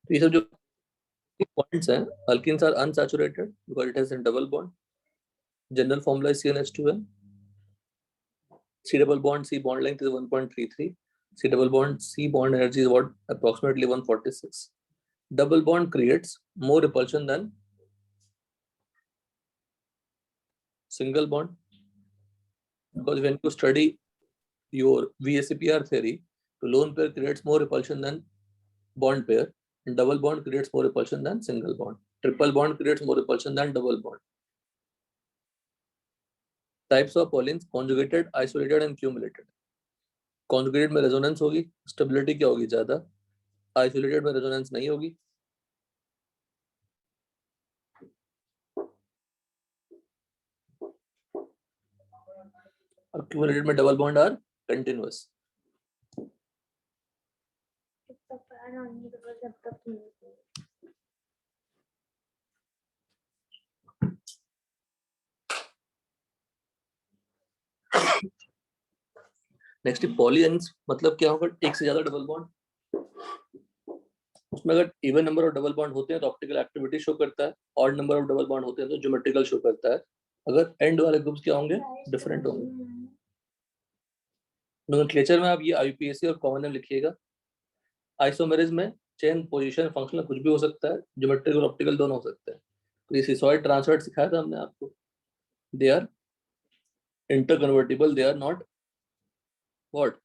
तो ये सब जो पॉइंट्स हैं, alkenes are unsaturated because it has a double bond. General formula is CnH2n. C double bond C bond length is 1.33. C double bond C bond energy is what, approximately 146. Double bond creates more repulsion than single bond, because when you study your VSEPR theory, the lone pair creates more repulsion than bond pair, and double bond creates more repulsion than single bond. Triple bond creates more repulsion than double bond. Types of polyns: conjugated, isolated and cumulated. Conjugated में resonance होगी, stability क्या होगी ज्यादा, isolated में resonance नहीं होगी. Accumulated में double bond are continuous. Next polyenes मतलब क्या होगा, एक से ज्यादा डबल बॉन्ड. उसमें अगर even number of double bond होते हैं तो ऑप्टिकल एक्टिविटी शो करता है, odd number of double bond होते हैं तो ज्योमेट्रिकल शो करता है. अगर एंड वाले ग्रुप्स क्या होंगे, डिफरेंट होंगे. नोमेनक्लेचर में आप ये आईयूपीएसी और कॉमन नेम लिखिएगा. आइसोमेरिज्म में चेन पोजीशन फंक्शनल कुछ भी हो सकता है, ज्योमेट्रिकल और ऑप्टिकल दोनों हो सकते हैं. तो ये सिसॉइड ट्रांसवर्ट सिखाया था हमने आपको. They are interconvertible, they are not what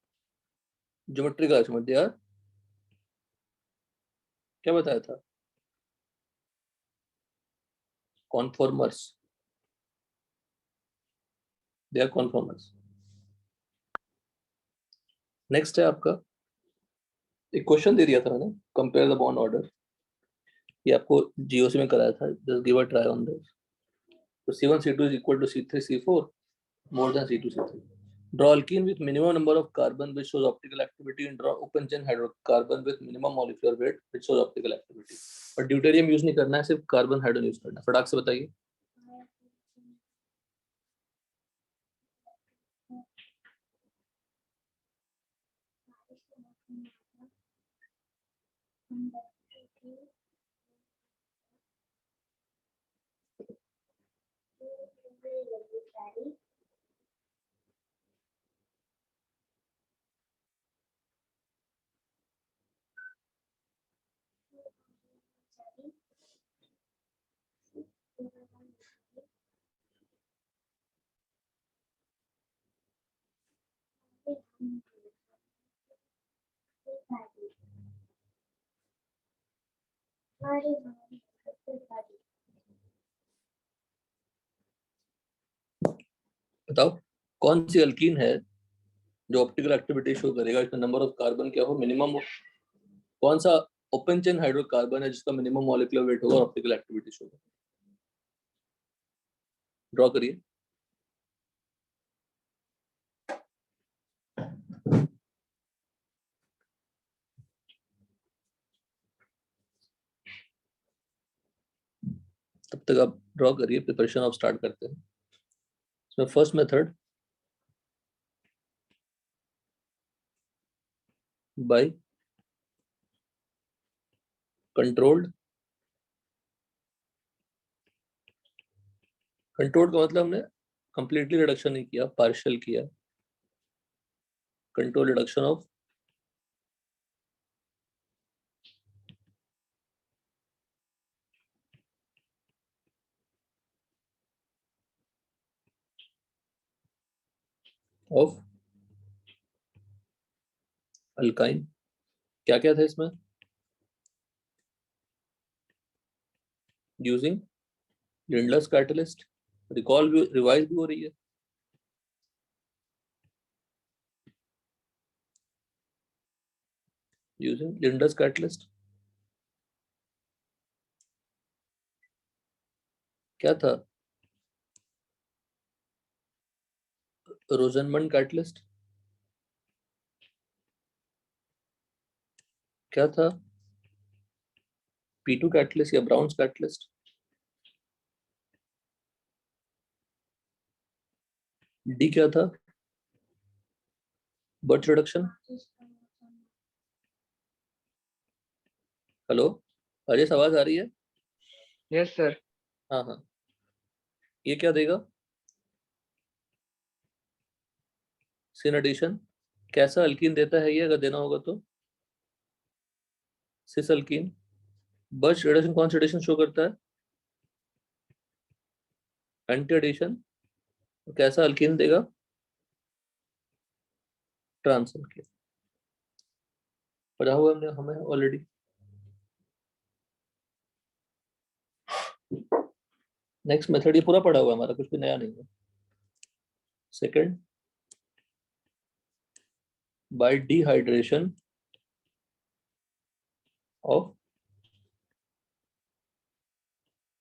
geometrical isomer, they are क्या बताया था, conformers. They are conformers. Next है आपका, एक क्वेश्चन दे दिया था मैंने, कंपेयर द बॉन्ड ऑर्डर. ये आपको जीओसी में कराया था, just give a try on this. तो C1 C2 is equal to C3 C4 more than C2 C3. Draw alkene with minimum number of carbon which shows optical activity, and draw open chain hydrocarbon with minimum molecular weight which shows optical activity. और deuterium use नहीं करना है, सिर्फ carbon hydrogen use करना है. फटाक से बताइए. बताओ कौन सी अल्कीन है जो ऑप्टिकल एक्टिविटी शो करेगा, इसका नंबर ऑफ कार्बन क्या हो मिनिमम हो. कौन सा ओपन चेन हाइड्रोकार्बन है जिसका मिनिमम मॉलिक्यूलर वेट होगा और ऑप्टिकल एक्टिविटी शो होगा. ड्रॉ करिए. तब तक आप ड्रॉ करिए, प्रिपरेशन आप स्टार्ट करते हैं. इसमें first method by controlled. Controlled का मतलब हमने कंप्लीटली रिडक्शन नहीं किया, पार्शियल किया. Control reduction of of alkyne. क्या क्या था इसमें, यूजिंग लिंडलर्स कैटलिस्ट. रिकॉल भी रिवाइज भी हो रही है. Using Lindlar's catalyst. क्या था, रोजनमंड कैटलिस्ट. क्या था, P2 कैटलिस्ट या ब्राउन्स कैटलिस्ट. डी क्या था, बर्च रिडक्शन. हेलो, अजय आवाज आ रही है? Yes sir. हाँ हाँ, ये क्या देगा? सिन एडिशन कैसा अल्कीन देता है ये, अगर देना होगा तो? सिस अल्कीन। बर्च रिडक्शन कौन सा एडिशन शो करता है? Anti addition. कैसा अल्कीन देगा? Trans alkene. पढ़ा हुआ हमने हमें ऑलरेडी। नेक्स्ट मेथड ये पूरा पढ़ा हुआ है हमारा, कुछ भी नया नहीं है। Second, bye dehydration of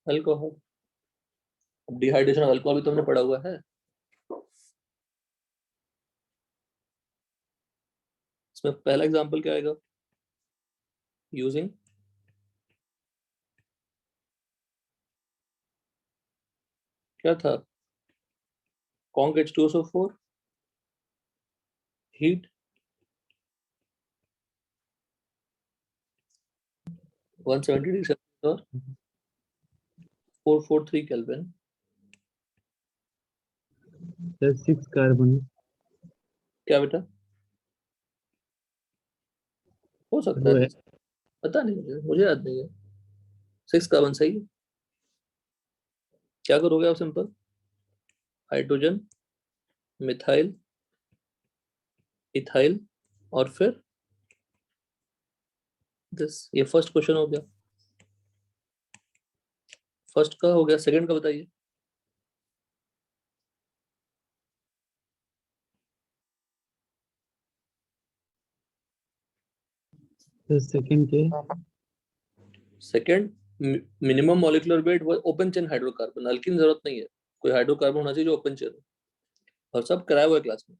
alcohol. Dehydration of alcohol भी तुमने पढ़ा हुआ है। इसमें पहला एग्जांपल क्या आएगा? यूजिंग क्या था? Conc H2SO4 heat 170 degree celsius और 443 केल्विन। 6 कार्बन। क्या बेटा? हो सकता वो है, है पता नहीं मुझे याद नहीं है। 6 कार्बन सही है। क्या करोगे आप? सिंपल, हाइड्रोजन, मिथाइल, इथाइल और फिर दिस। ये फर्स्ट क्वेश्चन हो गया। फर्स्ट का हो गया, सेकंड का बताइए। सेकंड के सेकंड, मिनिमम मॉलिक्यूलर वेट वो ओपन चेन हाइड्रोकार्बन। अल्कीन जरूरत नहीं है, कोई हाइड्रोकार्बन होना चाहिए जो ओपन चेन हो, और सब कराया हुआ है क्लास में।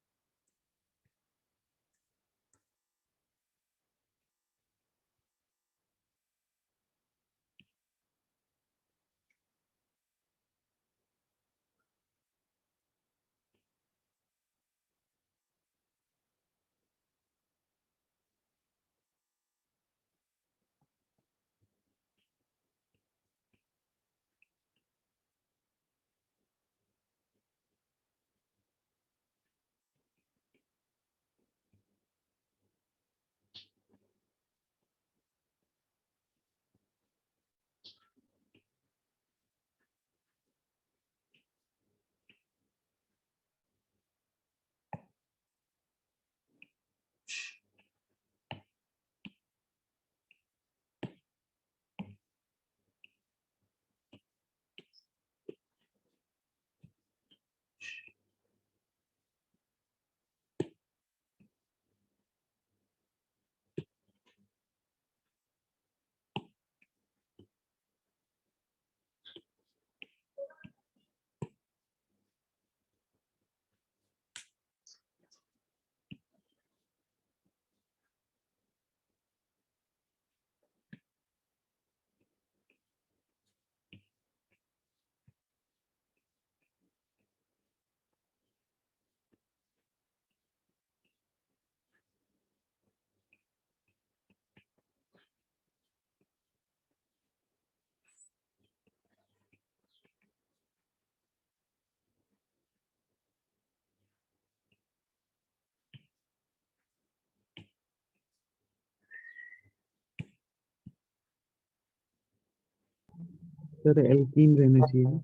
सर एल्कीन रहना चाहिए।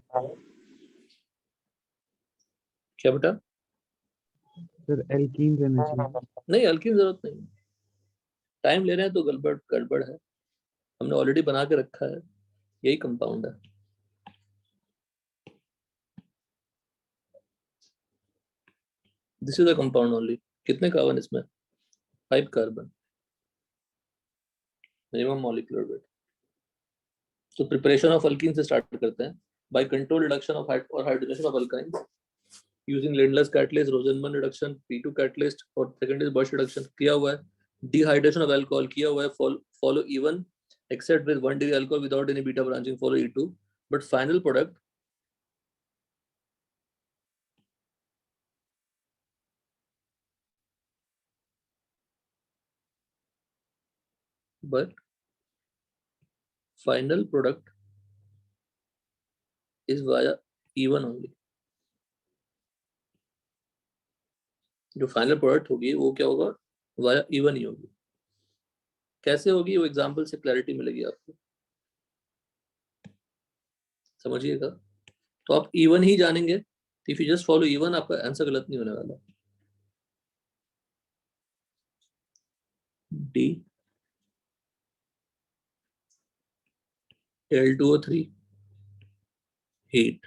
क्या बेटा? सर एल्कीन रहना चाहिए। नहीं, अल्कीन जरूरत नहीं। टाइम ले रहे हैं तो गड़बड़ गड़बड़ है। हमने ऑलरेडी बना के रखा है, यही कंपाउंड है। This is a compound only. कितने कार्बन इसमें? 5 कार्बन। Minimum molecular weight. तो प्रिपरेशन ऑफ अल्कीन से स्टार्ट करते हैं। बाय कंट्रोल रिडक्शन ऑफ और hydrogenation of alkyne using Lindlar's catalyst, Rosenmund reduction, P2 catalyst, और सेकंड इज बर्च रिडक्शन किया हुआ है। डिहाइड्रेशन ऑफ अल्कोहल किया हुआ है। Follow E1 except with 1 degree alcohol without any beta branching, follow E2, but final product but final product is via E1 only. जो final product होगी वो क्या होगा, वाया E1 ही होगी। कैसे होगी वो एग्जांपल से क्लैरिटी मिलेगी आपको, समझिएगा। तो आप E1 ही जानेंगे, if you just follow E1 आपका आंसर गलत नहीं होने वाला। D L2O3 heat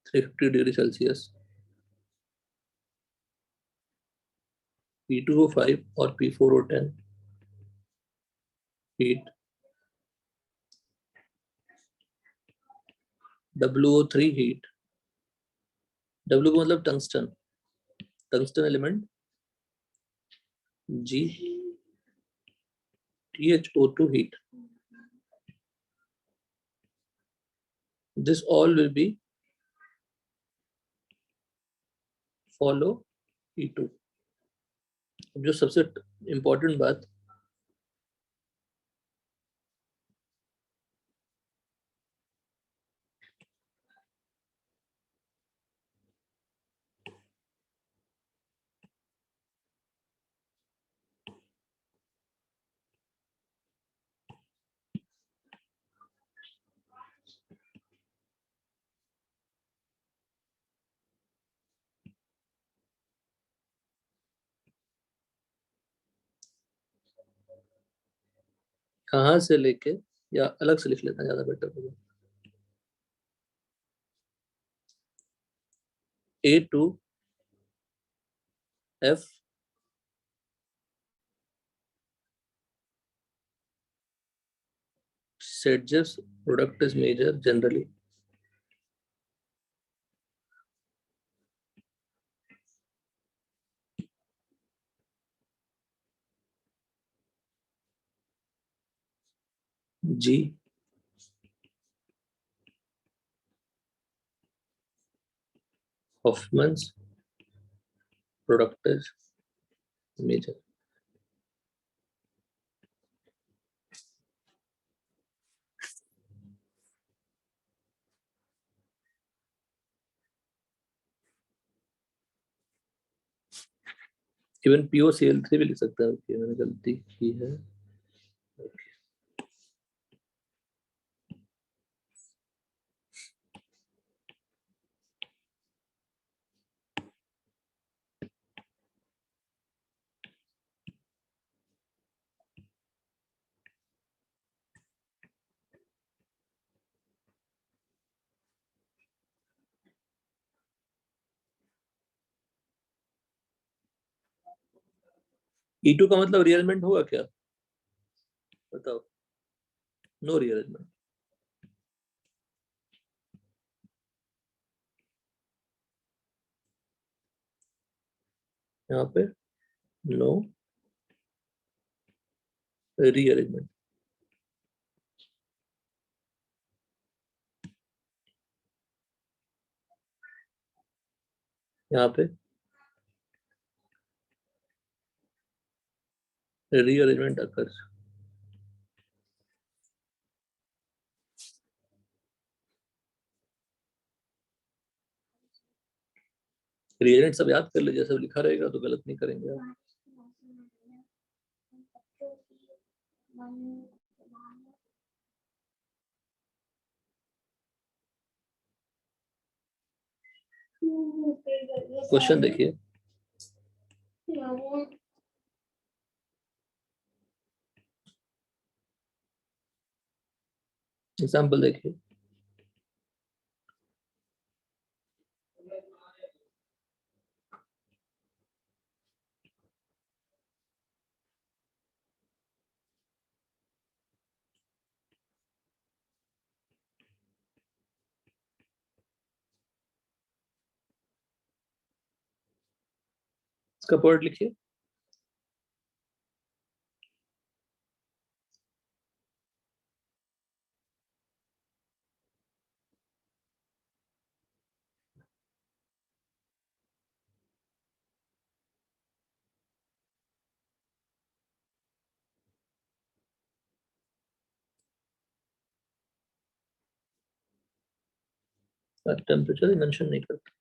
350 degree Celsius, P2O5 और P4O10 heat, WO3 heat, W का मतलब tungsten, tungsten element, G THO2 heat. This all will be follow E2। जो सबसे important बात, कहाँ से लेके, या अलग से लिख लेना ज्यादा बेटर होगा। A2F Sedge's product is major generally, G Hoffman's product is major। Even POCl3 भी लिख सकता है, ओके मैंने गलती की है। E2 का मतलब रीअरेंजमेंट होगा क्या, बताओ। नो रीअरेंजमेंट, यहाँ पे नो रीअरेंजमेंट, यहाँ पे रीअरेंजमेंट अकर्स। रीअरेंज सब याद कर ले, जैसे लिखा रहेगा तो गलत नहीं करेंगे आप। क्वेश्चन देखिए, एग्जाम्पल देखिए। इसका वर्ड लिखिए। टेम्परेचर मेंशन नहीं करता।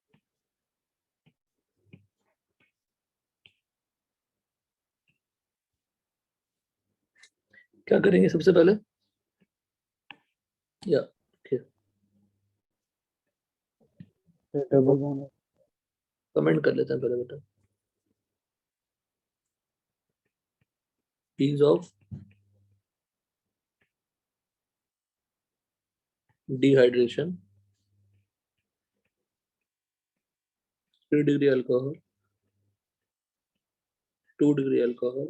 क्या करेंगे सबसे पहले, या डबल बॉन्ड कमेंट कर लेते हैं पहले बेटा। ease of dehydration, 3 degree alcohol, 2 degree alcohol,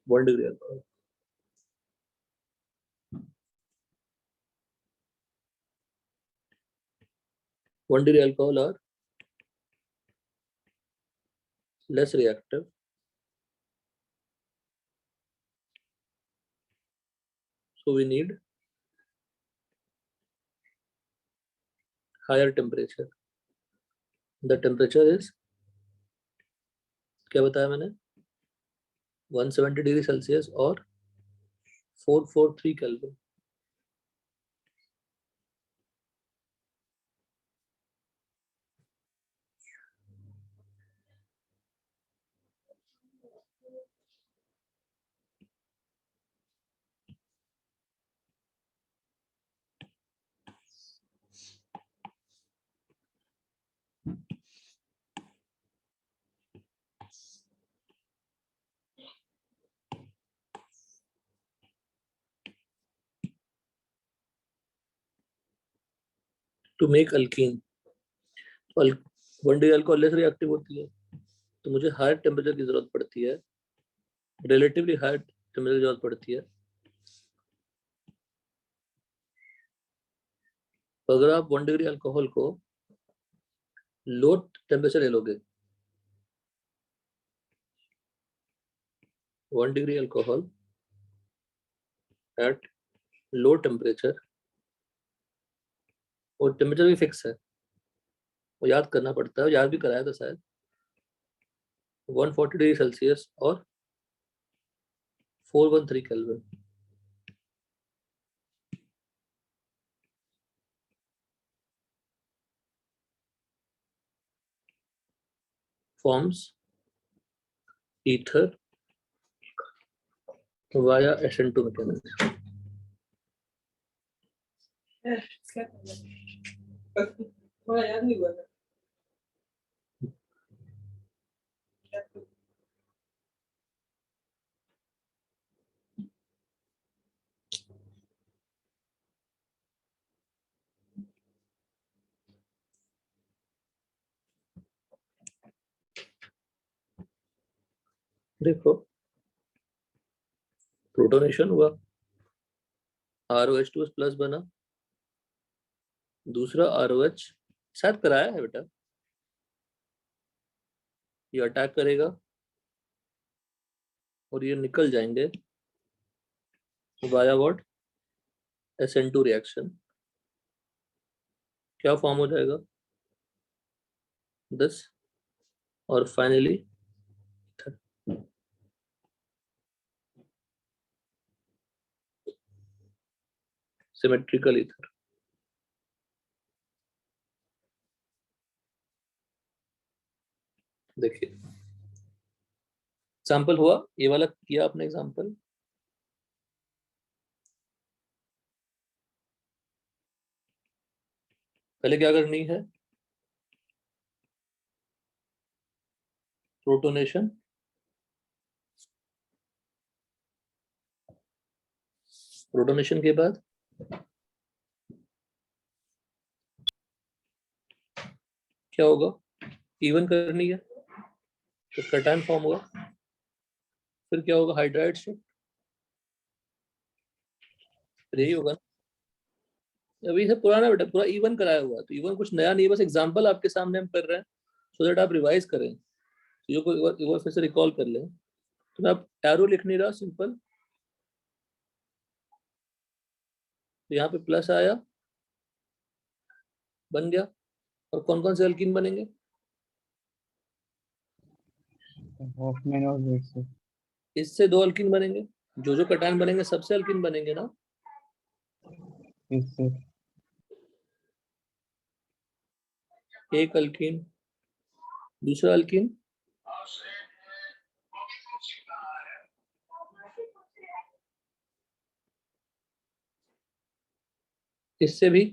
1 degree alcohol. One degree alcohol are less reactive, so we need higher temperature. The temperature is, क्या बताया मैंने, 170 डिग्री सेल्सियस और 443 kelvin. To make alkene, 1 degree alcohol less reactive होती है, तो मुझे higher temperature की जरूरत पड़ती है, रिलेटिवली हायर टेम्परेचर की जरूरत पड़ती है। तो अगर आप 1 डिग्री अल्कोहल को लो टेम्परेचर ले लोगे, 1 degree alcohol at low temperature, और टेम्परेचर भी फिक्स है, वो याद करना पड़ता है, याद भी कराया था शायद, 140 डिग्री सेल्सियस और 413 kelvin. forms ether via SN2 mechanism. देखो प्रोटोनेशन हुआ, ROH2 प्लस बना, दूसरा ROH शायद कराया है बेटा, ये अटैक करेगा और ये निकल जाएंगे वाया व्हाट, SN2 रिएक्शन। क्या फॉर्म हो जाएगा, दिस, और फाइनली सिमेट्रिकल ईथर। देखिए एग्जाम्पल हुआ, ये वाला किया आपने एग्जाम्पल, पहले क्या करनी है, प्रोटोनेशन, प्रोटोनेशन के बाद क्या होगा, इवन करनी है तो कैटायन फॉर्म होगा, फिर क्या होगा, हाइड्राइड शिफ्ट, यही होगा। अभी से पुराना बेटा, पूरा इवन कराया हुआ, तो इवन कुछ नया नहीं, बस एग्जांपल आपके सामने हम कर रहे हैं सो दैट आप रिवाइज करें, चीजों को एक बार फिर से रिकॉल कर लें। तो मैं आप एरो लिख नहीं रहा, सिंपल, तो यहाँ पे प्लस आया, बन गया, और कौन कौन से अल्कीन बनेंगे, हॉफमैन और वेक्स इससे 2 अल्कीन बनेंगे, जो कैटायन बनेंगे सबसे अल्कीन बनेंगे ना, इससे एक अल्कीन, दूसरा अल्कीन, इससे भी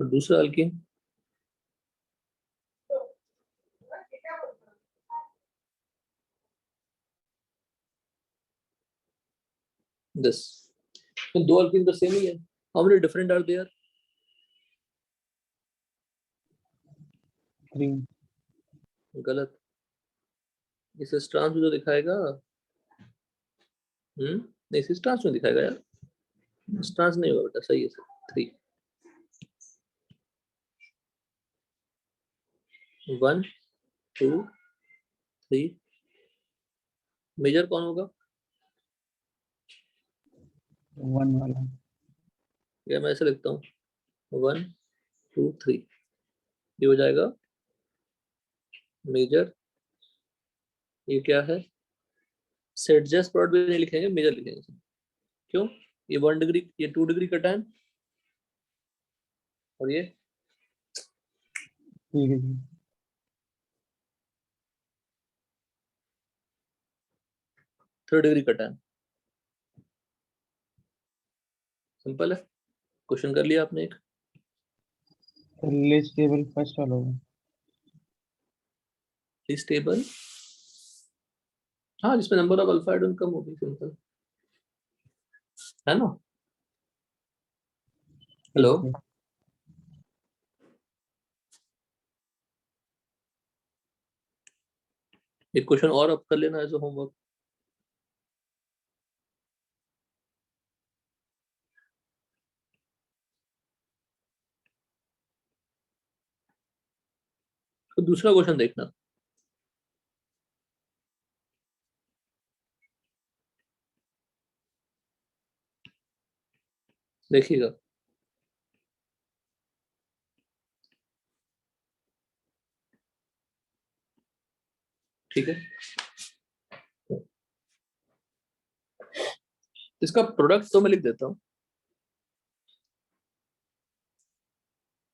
और दूसरा अल्कीन, दिस। तो दो अल्कीन तो सेम ही है। How many different are there? 3. गलत। इस ट्रांस में तो दिखाएगा, नहीं इस ट्रांस में दिखाएगा यार, इस ट्रांस नहीं होगा बेटा, सही है सर। 3 1 2 3। मेजर कौन होगा? 1 वाला. या मैं ऐसे लिखता हूँ 1 2 3, ये हो जाएगा मेजर। ये क्या है? सेट जस्ट प्लॉट भी नहीं लिखेंगे, मेजर लिखेंगे। क्यों? ये 1 डिग्री, ये 2 डिग्री का tan, और ये ठीक है जी. 3 डिग्री का tan। सिंपल है। क्वेश्चन कर लिया आपने एक। लिस्ट टेबल फर्स्ट वाला होगा. लिस्ट टेबल, हाँ, जिसमें नंबर ऑफ अल्फा एडन कम होगी, सिंपल है ना। हेलो, ठीक है. एक क्वेश्चन और आप कर लेना एज अ होमवर्क। तो दूसरा क्वेश्चन देखना। देखिएगा, ठीक है। इसका प्रोडक्ट तो मैं लिख देता हूँ।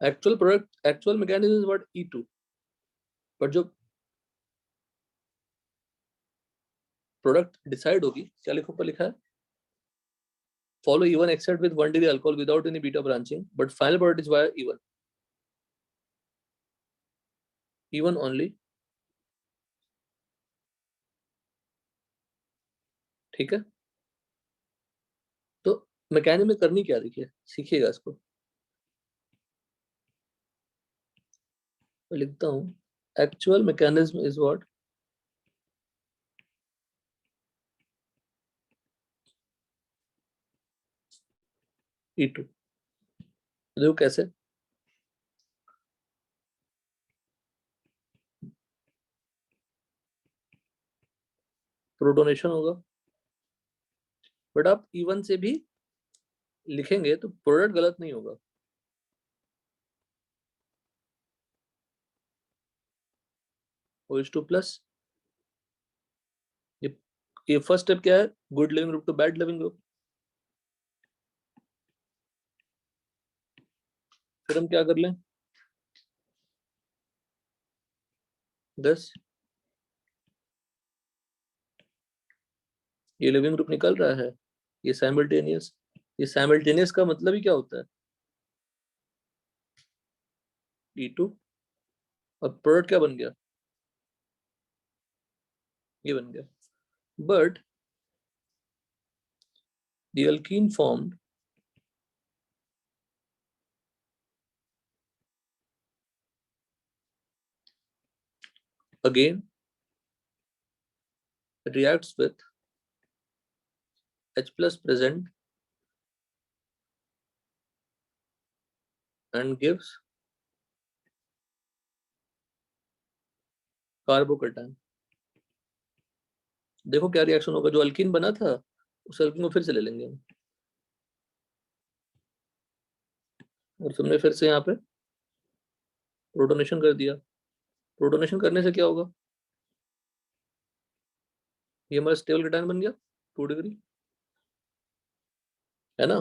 Actual product, actual mechanism is what E2, पर जो प्रोडक्ट डिसाइड होगी, क्या लिखो पर लिखा है, follow E1 except with 1 degree alcohol without any beta branching, but final product is via E1, E1 only। ठीक है, तो मैकेनिज्म में करनी क्या, देखिए सीखिएगा इसको। मैं लिखता हूँ actual mechanism is what E2। देखो कैसे, प्रोटोनेशन होगा, बट आप E1 से भी लिखेंगे तो प्रोडक्ट गलत नहीं होगा। OH2 प्लस, ये फर्स्ट स्टेप क्या है, good leaving group to bad leaving group. फिर हम क्या कर लें, 10, ये लिविंग ग्रुप निकल रहा है, ये साइमल्टेनियस। ये साइमल्टेनियस का मतलब ही क्या होता है, E2, और प्रोडक्ट क्या बन गया, ये बन गया। But the alkene formed again reacts with H plus present and gives carbocation. देखो क्या रिएक्शन होगा, जो अल्कीन बना था उस अल्कीन को फिर से ले लेंगे हम, और तुमने फिर से यहाँ पे प्रोटोनेशन कर दिया, प्रोटोनेशन करने से क्या होगा? ये हमारा स्टेबल केटायन बन गया 2 डिग्री, है ना?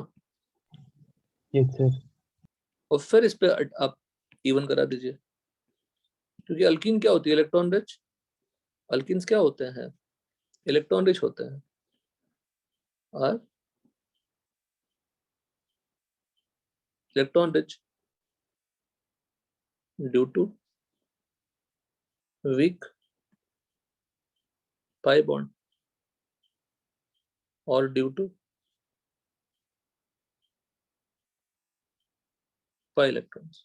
Yes sir. और फिर इस पे आप इवन करा दीजिए, क्योंकि अल्कीन क्या होती है? Electron rich. अल्कीन्स क्या होते हैं? इलेक्ट्रॉन रिच होते हैं। और electron rich due to weak pi bond और ड्यू टू पाई इलेक्ट्रॉन्स।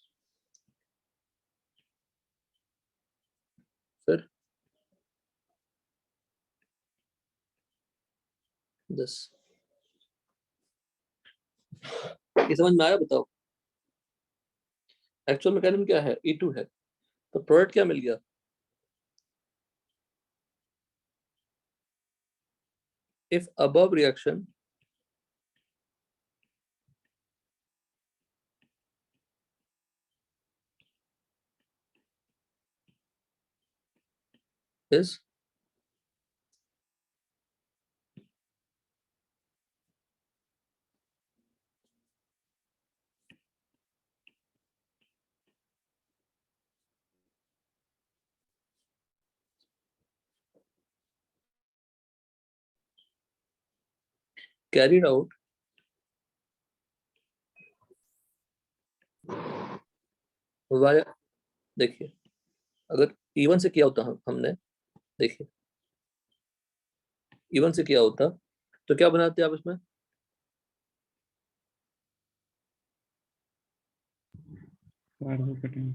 फिर दिस, ये समझ में आया? बताओ एक्चुअल मैकेनिज्म क्या है? E2 है, तो प्रोडक्ट क्या मिल गया? If above reaction is carried out via, देखिए अगर E1 से किया होता हमने, देखिए E1 से किया होता तो क्या बनाते आप इसमें? कार्बोकेटायन।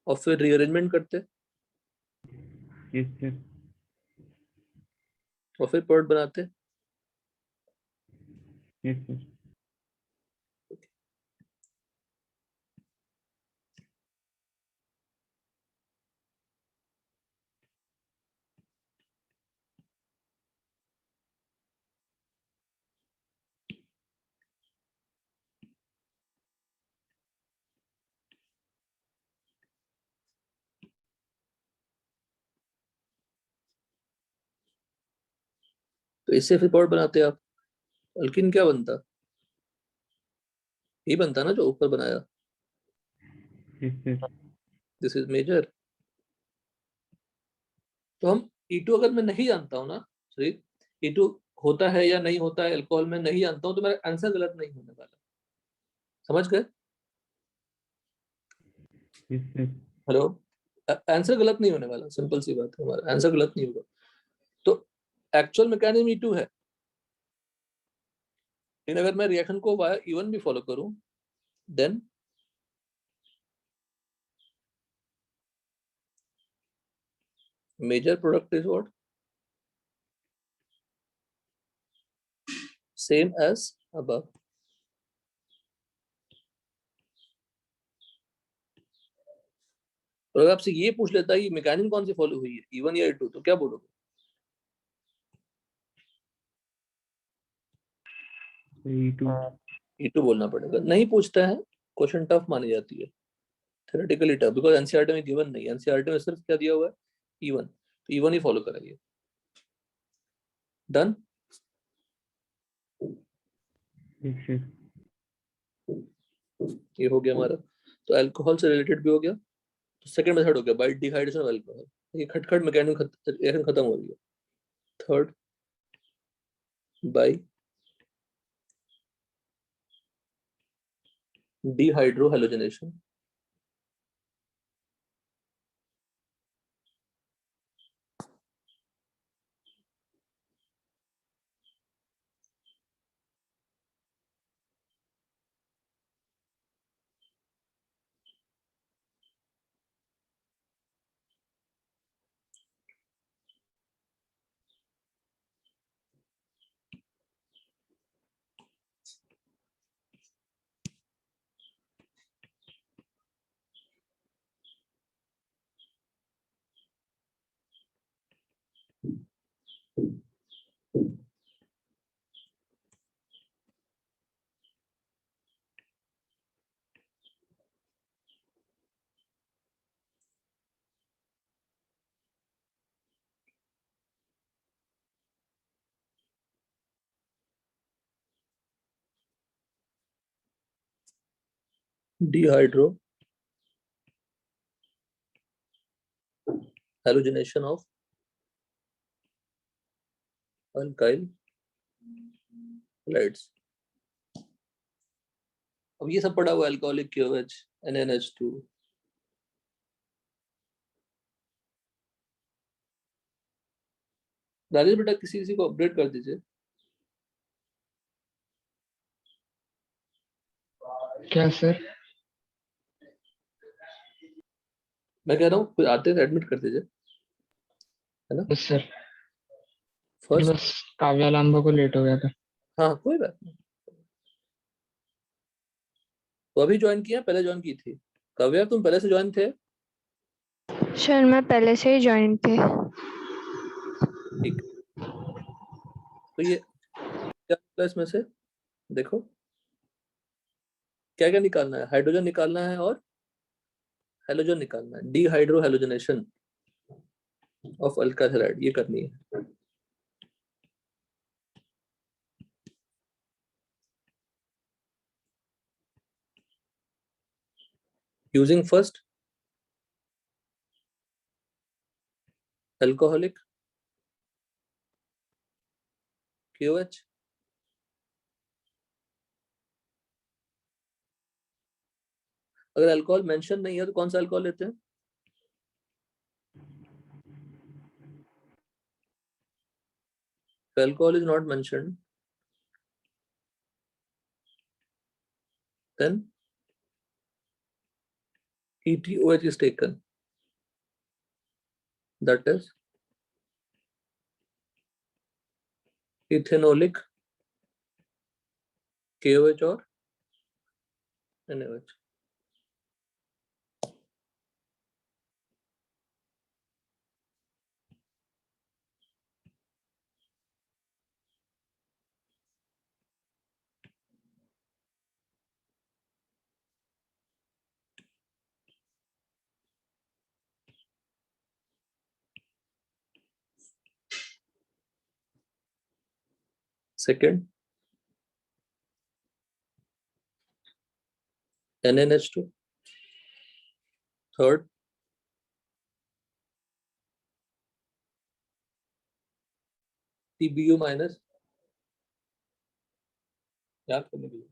और फिर रीअरेंजमेंट करते यस सर। और फिर प्रोडक्ट बनाते। Yes sir. तो इससे फिर प्रोडक्ट बनाते आप। अल्किन क्या बनता? ये बनता ना जो ऊपर बनाया। Yes sir. This is major. तो हम E2 अगर मैं नहीं जानता हूँ ना, सही, E2 होता है या नहीं होता है अल्कोहल में नहीं जानता हूँ, तो मेरा आंसर गलत नहीं होने वाला। समझ गए? Yes sir. हेलो, आंसर गलत नहीं होने वाला, सिंपल सी बात है, हमारा आंसर गलत नहीं होगा। तो एक्चुअल मैकेनिज्म E2 है, लेकिन अगर मैं रिएक्शन को वाया E1 भी फॉलो करूं, then major product is what? Same as above. और अगर आपसे ये पूछ लेता है कि मैकेनिज्म कौन सी फॉलो हुई है, E1 या E2, तो क्या बोलोगे? E2। E2 बोलना पड़ेगा। नहीं पूछता है, क्वेश्चन टफ मानी जाती है, थ्योरेटिकली टफ, बिकॉज एनसीईआरटी में गिवन नहीं है। एनसीईआरटी में सिर्फ क्या दिया हुआ है? E1, तो E1 ही फॉलो कराइए। डन। Yes sir. ये हो गया हमारा। तो अल्कोहल से रिलेटेड भी हो गया। तो सेकंड मेथड हो गया बाय डिहाइड्रेशन ऑफ अल्कोहल। ये खटखट मैकेनिज्म रिएक्शन खत्म हो गया। Third, by dehydrohalogenation. dehydro halogenation of alkyl halides। अब ये सब पड़ा हुआ अल्कोहलिक KOH NaNH2। राजेश बेटा किसी को अपडेट कर दीजिए। क्या सर? मैं कह रहा हूँ कोई आते हैं एडमिट कर दीजिए, है ना। Yes sir. फर्स्ट बस काव्या लांबा को लेट हो गया था। हाँ कोई बात नहीं। तो अभी ज्वाइन किया, पहले ज्वाइन की थी? काव्या तुम पहले से ज्वाइन थे? सर मैं पहले से ही ज्वाइन थे। ठीक। तो ये क्या निकला इसमें से? देखो क्या क्या निकालना है, हाइड्रोजन निकालना है और हेलोजन निकालना है। Dehydro halogenation of alkyl halide ये करनी है। यूजिंग फर्स्ट अल्कोहलिक KOH, अगर अल्कोहल मेंशन नहीं है तो कौन सा अल्कोहल लेते हैं? Alcohol is not mentioned, then ETOH is taken, that is ethanolic KOH or NaOH। Second NaNH2, third TBU minus, याद करने के लिए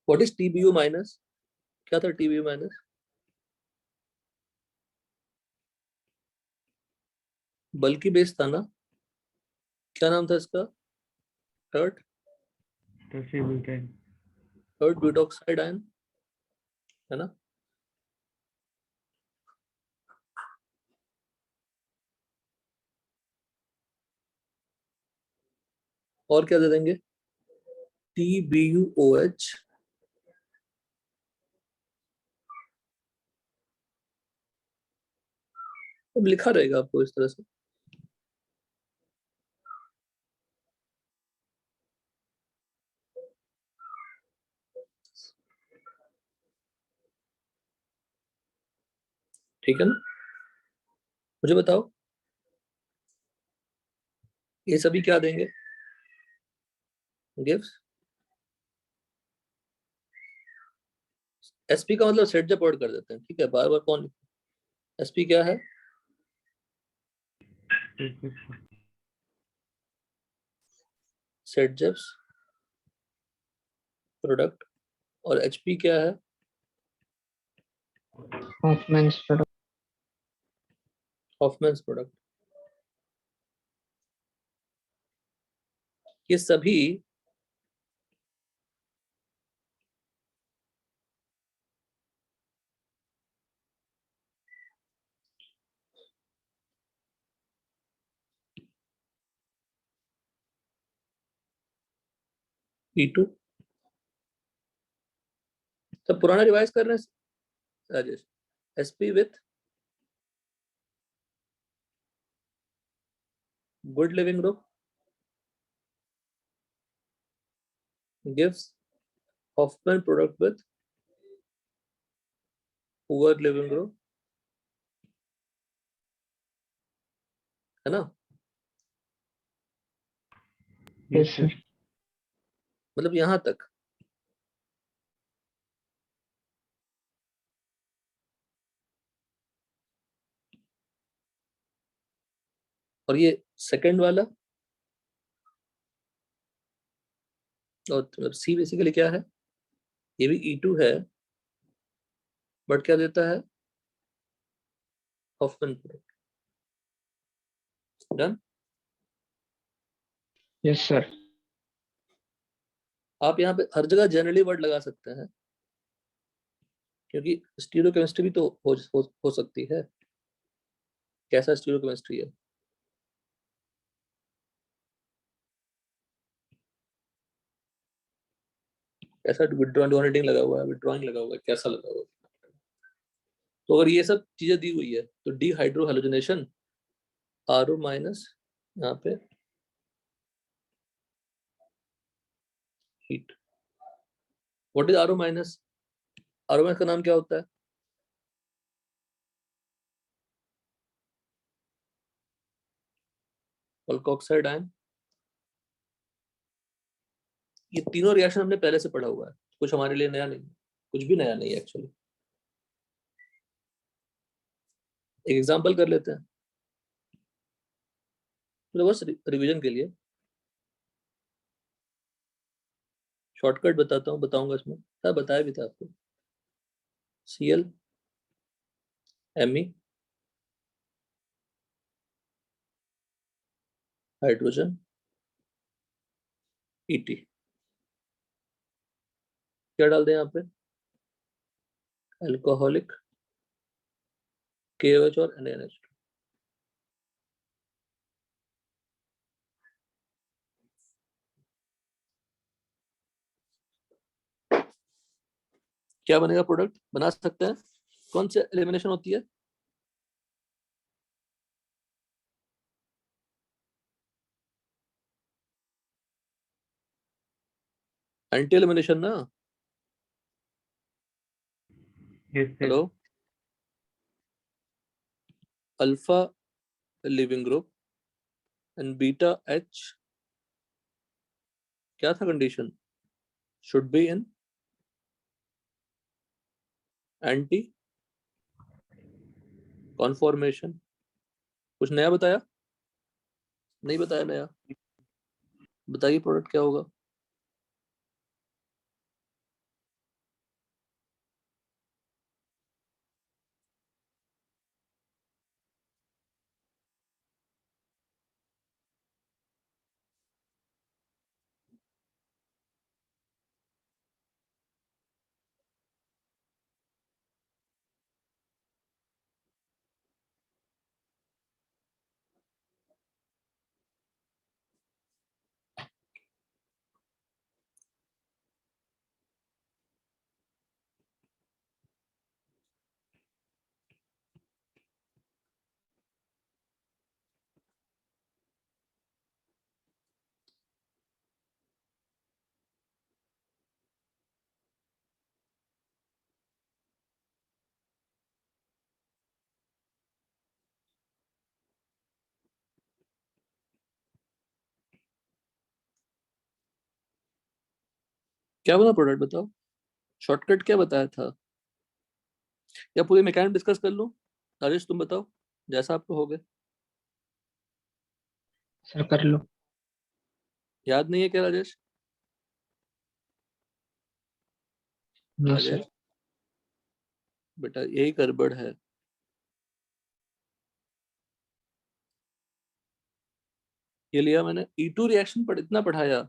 व्हाट इज TBU माइनस? क्या था TBU माइनस? बल्कि बेस था ना, क्या नाम था इसका? थर्ड टर्सिब्यूटाइल। थर्ड ब्यूटॉक्साइड आयन, है ना। और क्या दे देंगे? TBUOH अब लिखा रहेगा आपको इस तरह से। ठीक है ना। मुझे बताओ ये सभी क्या देंगे? गिव्स SP का मतलब सेट जब वर्ड कर देते हैं, ठीक है। बार बार कौन? SP क्या है? सेट जेप्स प्रोडक्ट और एचपी क्या है? हॉफमैन्स प्रोडक्ट। हॉफमैन्स प्रोडक्ट। ये सभी E2 सब पुराना रिवाइज कर रहे हैं Rajesh. SP with good leaving group gives Hoffman product with poor living group, है ना? Yes sir. मतलब यहां तक। और ये सेकंड वाला और सी बेसिकली क्या है? ये भी E2 है बट क्या देता है? Hofmann product. Done. Yes sir. आप यहाँ पे हर जगह जनरली वर्ड लगा सकते हैं क्योंकि स्टीरियोकेमिस्ट्री भी तो हो सकती है। कैसा स्टीरियोकेमिस्ट्री है? कैसा विड्रॉइंग लगा हुआ है, विड्रॉइंग लगा हुआ है, कैसा लगा हुआ है? तो अगर ये सब चीजें दी हुई है तो D hydro halogenation RO minus यहाँ पे heat. What is RO minus? RO minus का नाम क्या होता है? Alkoxide ion. ये तीनों रिएक्शन हमने पहले से पढ़ा हुआ है, कुछ हमारे लिए नया नहीं, कुछ भी नया नहीं है एक्चुअली। एक एग्जांपल कर लेते हैं तो बस रिवीजन के लिए शॉर्टकट बताता हूँ, बताऊंगा इसमें सब बताया भी था आपको। Cl Me hydrogen Et। क्या डाल दें यहाँ पे? अल्कोहलिक KOH और NaNH। क्या बनेगा? प्रोडक्ट बना सकते हैं। कौन से एलिमिनेशन होती है? एंटी एलिमिनेशन ना। Yes, sir. Hello, alpha leaving group and beta H क्या था condition? Should be in anti conformation. कुछ नया बताया? नहीं बताया नया। बताइए प्रोडक्ट क्या होगा? क्या बना प्रोडक्ट बताओ। शॉर्टकट क्या बताया था? या पूरी मैकेनिक डिस्कस कर लूं? राजेश तुम बताओ जैसा आपको हो गए। सर कर लो। याद नहीं है क्या राजेश? No Rajesh sir. बेटा यही गड़बड़ है। ये लिया मैंने, E2 रिएक्शन पर इतना पढ़ाया,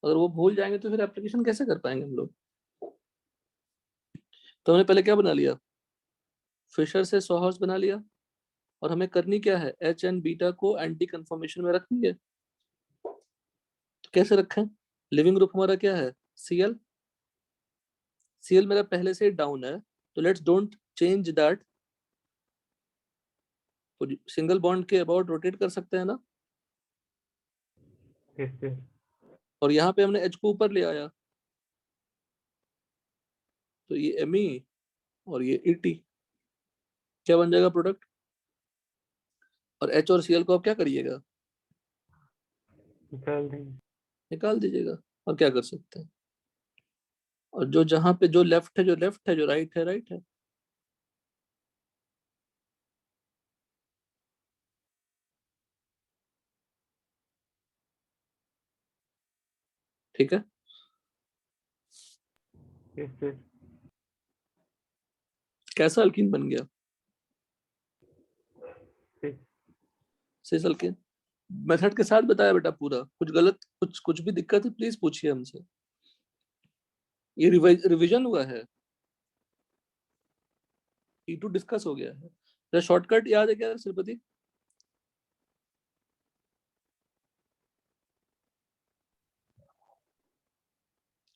अगर वो भूल जाएंगे तो फिर एप्लीकेशन कैसे कर पाएंगे हम लोग? तो हमने पहले क्या बना लिया, फिशर से सोहाउस बना लिया, और हमें करनी क्या है, एच एंड बीटा को एंटी कन्फर्मेशन में रखेंगे। तो कैसे रखें? लिविंग ग्रुप हमारा क्या है, Cl। Cl मेरा पहले से ही डाउन है, तो let's don't change that. Single bond के अबाउट रोटेट कर सकते हैं ना, Yes, sir. और यहाँ पे हमने H को ऊपर ले आया, तो ये Me और ये Et क्या बन जाएगा प्रोडक्ट। और H और Cl को आप क्या करिएगा, निकाल देंगे। निकाल दीजिएगा। और क्या कर सकते हैं, और जो जहां पे जो लेफ्ट है जो लेफ्ट है, जो राइट है राइट है। ठीक है, Yes, sir. कैसा अल्कीन बन गया, Yes. सिस अल्कीन। मेथड के साथ बताया बेटा पूरा, कुछ गलत कुछ भी दिक्कत है प्लीज पूछिए हमसे। ये रिवीजन हुआ है, E2 डिस्कस हो गया है। शॉर्टकट याद है क्या श्रीपति?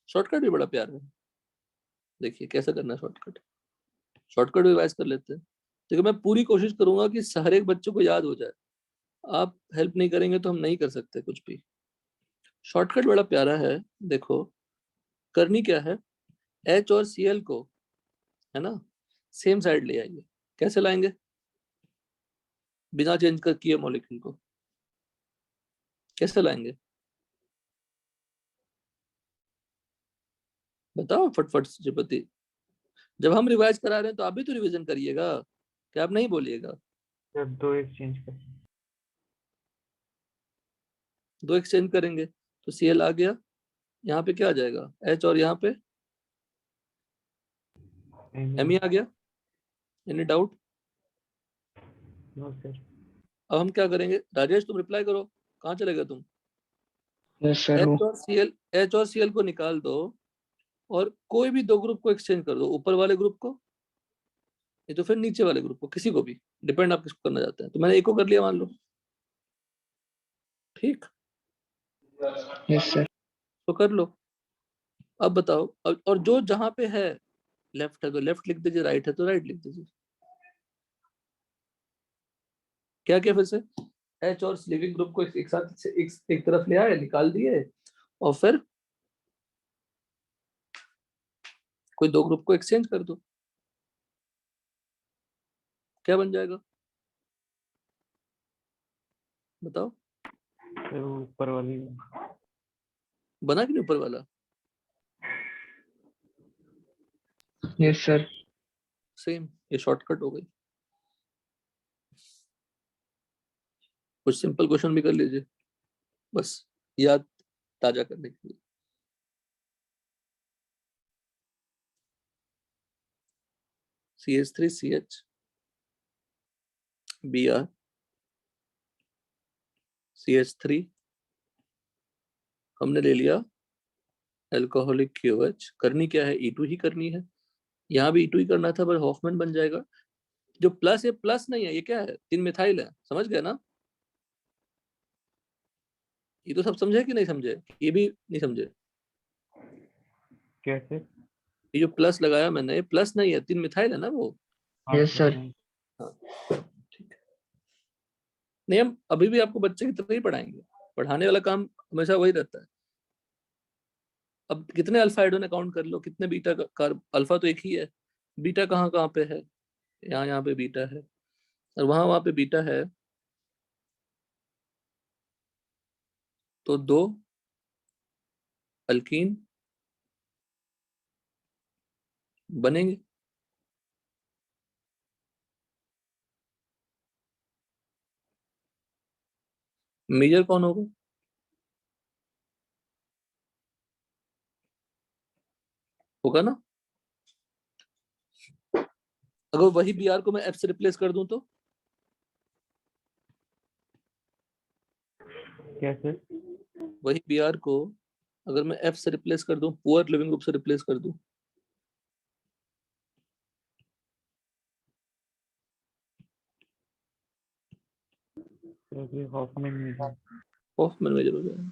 शॉर्टकट भी बड़ा प्यारा है, देखिए कैसा करना है शॉर्टकट। शॉर्टकट भी रिवाइज कर लेते हैं। देखिए मैं पूरी कोशिश करूंगा कि हर एक बच्चों को याद हो जाए, आप हेल्प नहीं करेंगे तो हम नहीं कर सकते कुछ भी। शॉर्टकट बड़ा प्यारा है, देखो करनी क्या है, H और Cl को, है ना, सेम साइड ले आइए। कैसे लाएंगे, बिना चेंज कर किए मॉलिक्यूल को कैसे लाएंगे, बताओ फटफट श्रीपति। जब हम रिवाइज करा रहे हैं तो आप भी तो रिवीजन करिएगा, क्या आप नहीं बोलिएगा। सर 2 एक्सचेंज कर। दो एक्सचेंज करेंगे तो Cl आ गया, यहाँ पे क्या आ जाएगा H, और यहाँ पे Me आ गया। Any doubt? No sir. अब हम क्या करेंगे, राजेश तुम रिप्लाई करो, कहाँ चले गए तुम? Yes sir. एच और Cl को निकाल दो, और कोई भी दो ग्रुप को एक्सचेंज कर दो, ऊपर वाले ग्रुप को, ये तो फिर नीचे वाले ग्रुप को, किसी को भी, डिपेंड आप किसको करना चाहते हैं। तो मैंने एक को कर लिया मान लो, ठीक, यस सर। तो कर लो। अब बताओ, और जो जहां पे है, लेफ्ट है तो लेफ्ट लिख दीजिए, राइट है तो राइट लिख दीजिए। क्या क्या फिर से, एच और लिविंग ग्रुप को एक साथ एक तरफ ले आए, निकाल दिए, और फिर कोई दो ग्रुप को एक्सचेंज कर दो, क्या बन जाएगा बताओ। सर वो ऊपर वाली। बना कि नहीं ऊपर वाला, यस सर। सेम, ये शॉर्टकट हो गई। कुछ सिंपल क्वेश्चन भी कर लीजिए, बस याद ताजा करने के लिए। CH3CH Br CH3 हमने ले लिया, अल्कोहलिक QH। करनी क्या है, E2 ही करनी है, यहाँ भी E2 ही करना था, पर हॉफमैन बन जाएगा। जो प्लस, ये प्लस नहीं है, ये क्या है, 3 मिथाइल है, समझ गए ना? ये तो सब समझे कि नहीं समझे, ये भी नहीं समझे। क्या सर? ये जो प्लस लगाया मैंने, ये प्लस नहीं है, 3 मिथाइल है ना वो। Yes sir. हाँ, ठीक है। नहीं, हम अभी भी आपको बच्चे की तरह ही पढ़ाएंगे, पढ़ाने वाला काम हमेशा वही रहता है। अब कितने अल्फा हाइड्रोजन काउंट कर लो, कितने बीटा कार्ब, अल्फा तो एक ही है, बीटा कहाँ कहाँ पे है, यहाँ यहाँ पे बीटा है, और वहां वहां पे बीटा है, तो दो अल्कीन बनेंगे। मेजर कौन होगा? होगा ना? अगर वही बी आर को मैं एफ से रिप्लेस कर दूं तो क्या सर? वही बी आर को अगर मैं एफ से रिप्लेस कर दूं, पुअर लिविंग ग्रुप से रिप्लेस कर दूं, तो ये हॉफमैन मेजर। हॉफमैन मेजर हो जाएगा।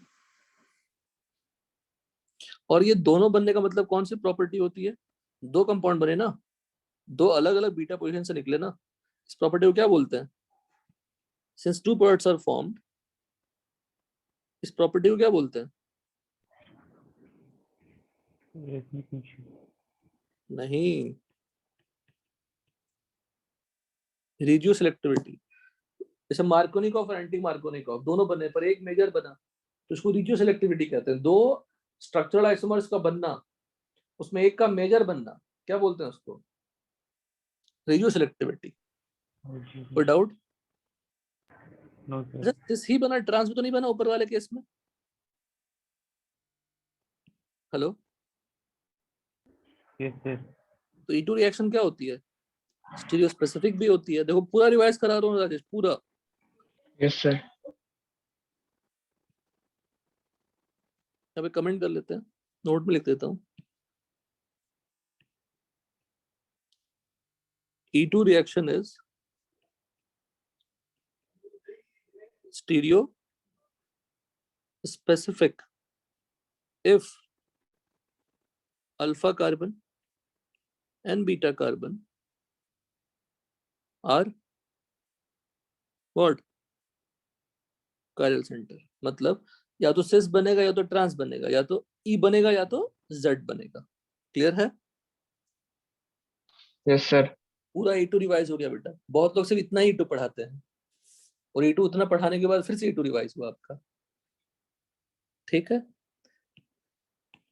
और ये दोनों बनने का मतलब कौन सी प्रॉपर्टी होती है? दो कंपाउंड बने ना, दो अलग अलग बीटा पोजीशन से निकले ना, इस प्रॉपर्टी को क्या बोलते हैं? Since two products are formed, इस प्रॉपर्टी को क्या बोलते हैं? नहीं, रेडियो सिलेक्टिविटी। जैसे मार्कोनिकॉफ और एंटी मार्कोनिकॉफ दोनों बने पर एक मेजर बना, तो उसको रेडियो सिलेक्टिविटी कहते हैं। दो स्ट्रक्चरल आइसोमर्स का बनना, उसमें एक का मेजर बनना, क्या बोलते हैं उसको? Regio selectivity. कोई डाउट? No sir. सिस ही बना, ट्रांस भी तो नहीं बना ऊपर वाले केस में। हेलो? Yes sir. तो E2 रिएक्शन क्या होती है? स्टीरियो स्पेसिफिक भी होती है। देखो पूरा रिवाइज करा रहा हूँ राजेश, पूरा। Yes sir. यहाँ पे कमेंट कर लेते हैं, नोट में लिख देता हूँ। E2 reaction is stereo specific if alpha carbon and beta carbon are what? Chiral center। मतलब या तो सिस बनेगा या तो ट्रांस बनेगा, या तो ई बनेगा या तो जेड बनेगा। क्लियर है? Yes sir. पूरा E2 रिवाइज हो गया बेटा। बहुत लोग सिर्फ इतना ही E2 पढ़ाते हैं, और E2 उतना पढ़ाने के बाद फिर से E2 रिवाइज हुआ आपका। ठीक है,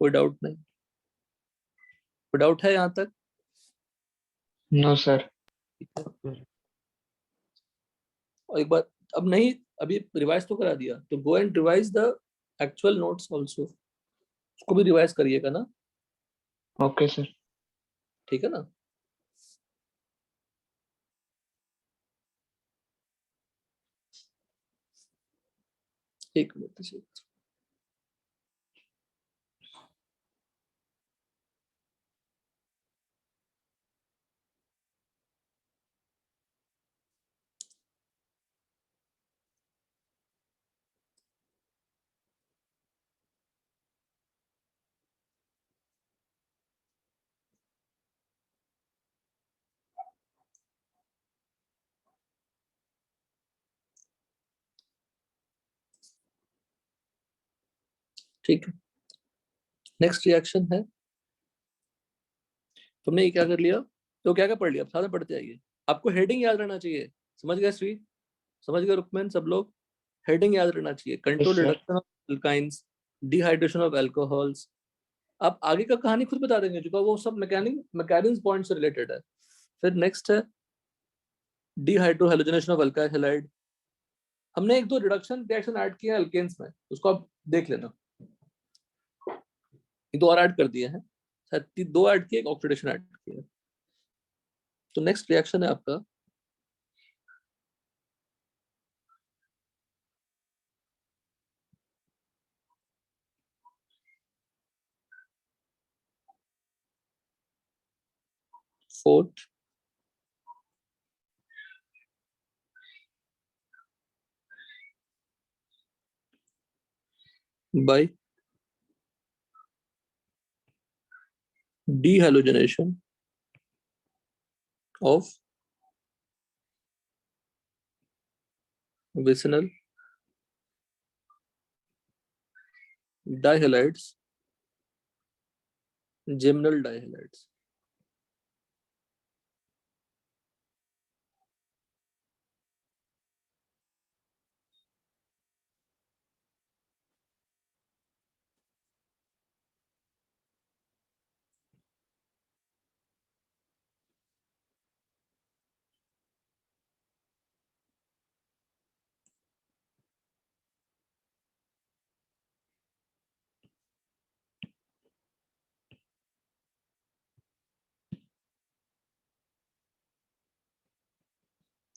कोई डाउट नहीं? कोई डाउट है यहाँ तक? No sir. ठीक है। और एक बार, अब नहीं, अभी रिवाइज तो करा दिया, तो go and revise the actual notes also, उसको भी रिवाइज करिएगा ना। Okay sir. ठीक है ना? एक मिनट से। ठीक है, नेक्स्ट रिएक्शन है। तुमने ये क्या कर लिया? तो क्या क्या पढ़ लिया? अब साथ में पढ़ते आइए। आपको हेडिंग याद रहना चाहिए। समझ गए श्री? समझ गए रुकमैन? सब लोग हेडिंग याद रहना चाहिए। Control yes sir. Reduction of alkynes, dehydration of alcohols. आप आगे का कहानी खुद बता देंगे, जो वो सब मैकेनिज्म पॉइंट से रिलेटेड है। फिर नेक्स्ट है dehydro halogenation of alkyl halide. हमने एक दो रिडक्शन रिएक्शन ऐड किया अल्केन्स में, उसको आप देख लेना। दो और ऐड कर दिए हैं, शायद दो ऐड किए, एक ऑक्सीडेशन ऐड किया। तो नेक्स्ट रिएक्शन है आपका fourth by dehalogenation of vicinal dihalides, geminal dihalides।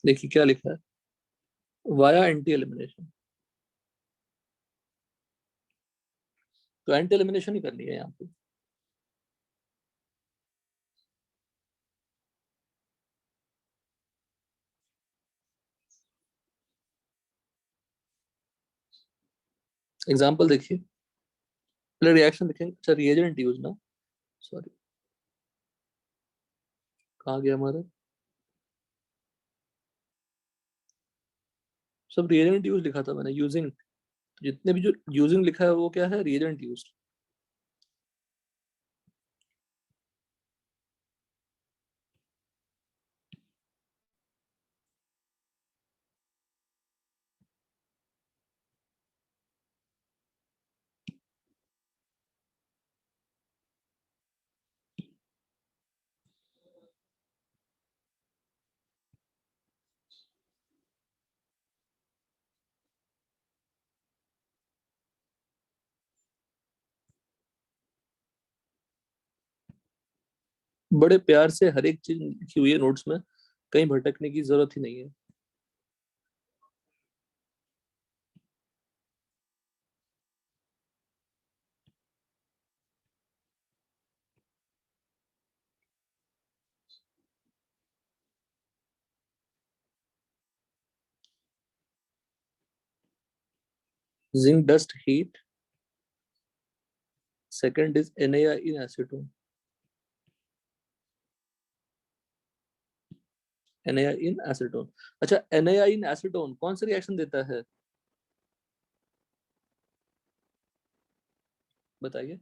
देखिए क्या लिखा है, वाया एंटी एलिमिनेशन, तो एंटी एलिमिनेशन ही करनी है यहाँ पे। एग्जाम्पल देखिए, पहले रिएक्शन देखेंगे। अच्छा रिएजेंट यूज ना, सॉरी कहाँ गया हमारा, सब रिएजेंट यूज लिखा था मैंने, यूजिंग, जितने भी जो यूजिंग लिखा है वो क्या है, रिएजेंट यूज। बड़े प्यार से हर एक चीज लिखी हुई है नोट्स में, कहीं भटकने की जरूरत ही नहीं है। Zinc dust heat, second is NaI in acetone, NaI in acetone। अच्छा NaI in acetone कौन सा रिएक्शन देता है बताइए।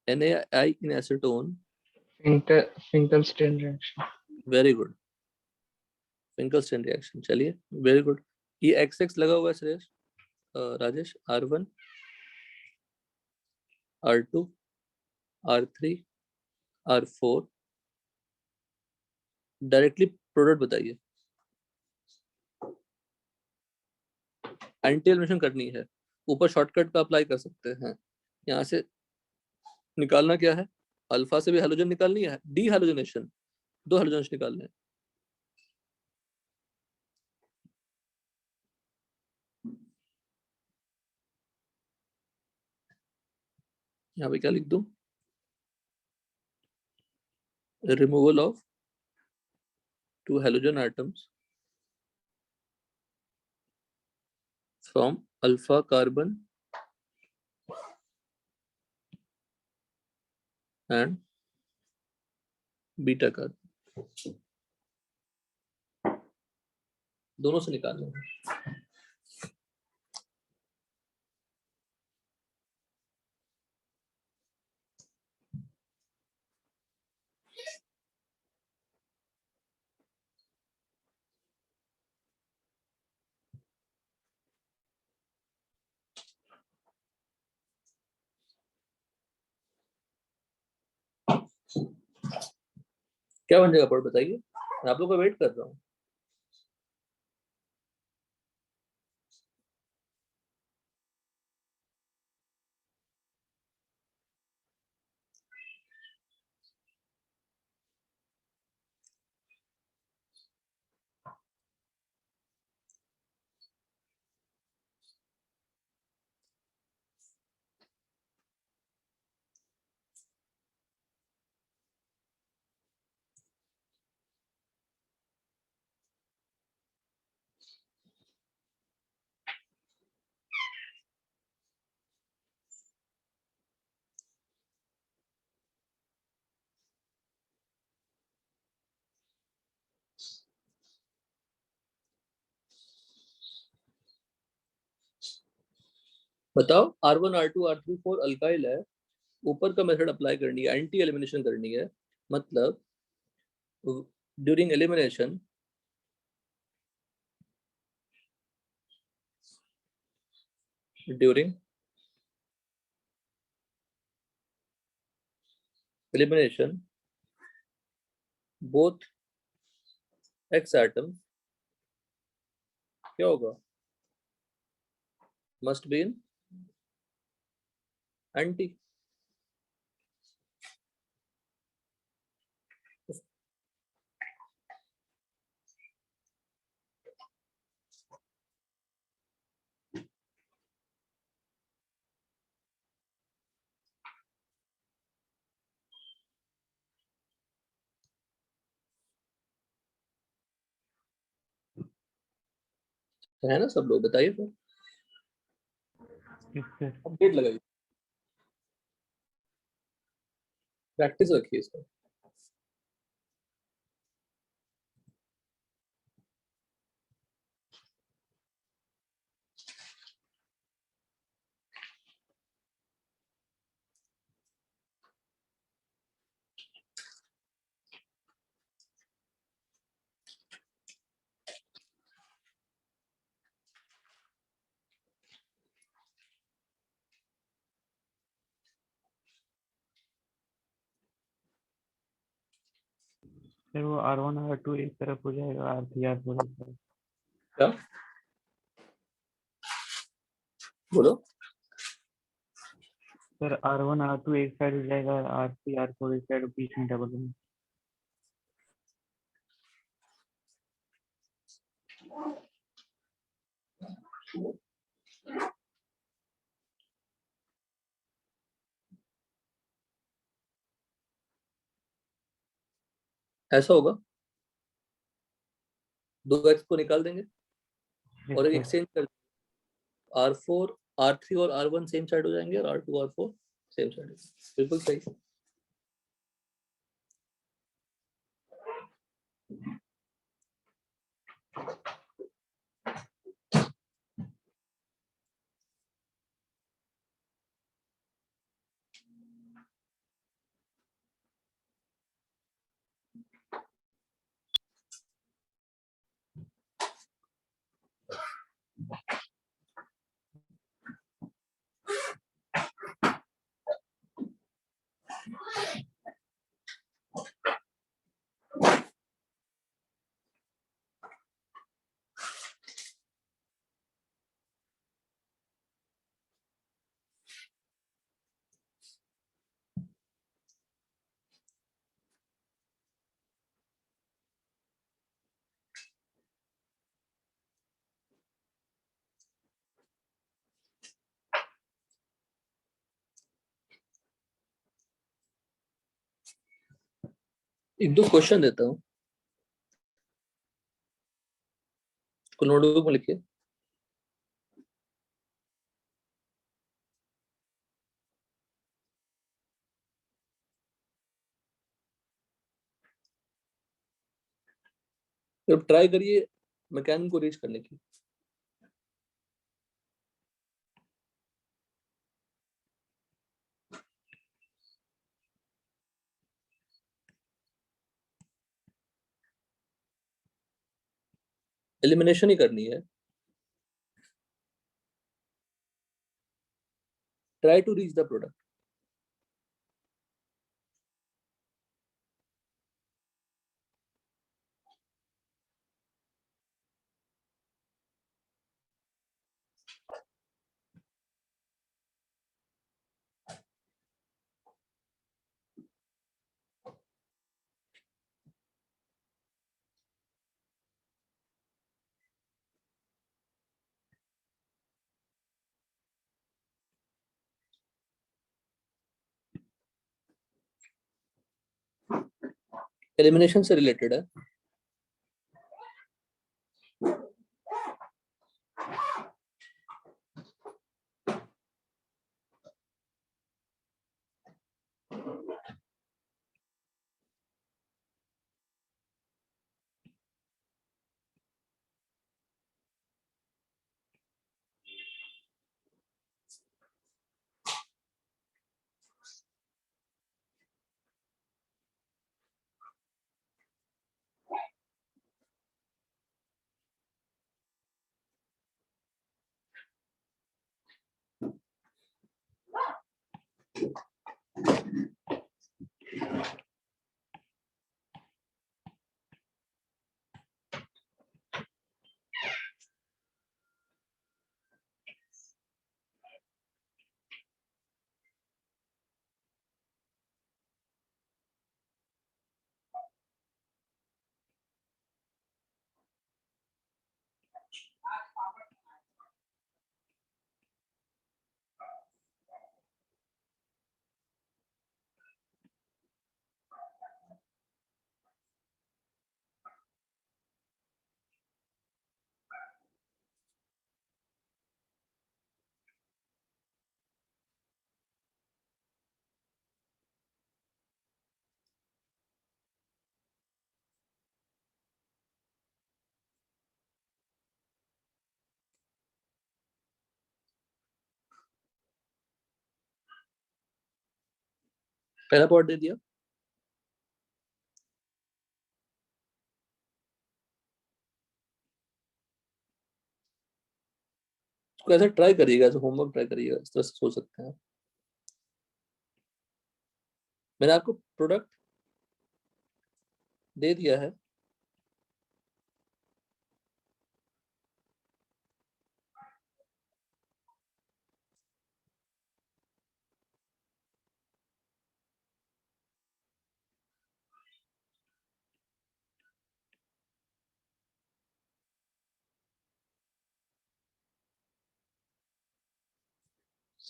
NaI in acetone, Finkelstein reaction. Very good, Finkelstein reaction, चलिए वेरी गुड। ये XX लगा हुआ है Shreyas, Rajesh, R1 R2 R3 R4, directly product बताइए। एंटी एलिमिनेशन करनी है, ऊपर शॉर्टकट का अप्लाई कर सकते हैं। यहाँ से निकालना क्या है, अल्फा से भी हेलोजन निकालनी है, डी हेलोजनेशन, 2 हेलोजन निकालने हैं। यहाँ पे क्या लिख दूं, removal of 2 halogen atoms from alpha carbon and beta carbon, दोनों से निकालना है। क्या बन जाएगा, पर बताइए, मैं आप लोग का वेट कर रहा हूँ। बताओ, R1 R2 R3 4 अल्काइल है, ऊपर का मेथड अप्लाई करनी है, एंटी एलिमिनेशन करनी है। मतलब during elimination during elimination both X atom क्या होगा, मस्ट बी इन एंटी। है ना सब लोग? बताइए फिर, Yes, sir. अपडेट लगाइए, प्रैक्टिस रखिए इसका। सर वो R1 R2 एक तरफ हो जाएगा, R3 R4 एक तरफ। क्या बोलो? सर R1 R2 एक साइड हो जाएगा, R3 R4 एक साइड, बीच में डबल में। ऐसा होगा, 2x को निकाल देंगे Yes, और sir. एक्सचेंज कर, R4 R3 और R1 सेम साइड हो जाएंगे और R2 R4 सेम साइड। बिल्कुल सही। एक दो क्वेश्चन देता हूँ, नोटबुक में लिखिए। अब ट्राई करिए मैकेनिक को रीच करने की। एलिमिनेशन ही करनी है। Try to reach the product. Elimination से रिलेटेड है। पहला पार्ट दे दिया, इसको ऐसा ट्राई करिएगा, ऐसा होमवर्क ट्राई करिएगा, इस तरह से सोच सकते हैं। मैंने आपको प्रोडक्ट दे दिया है,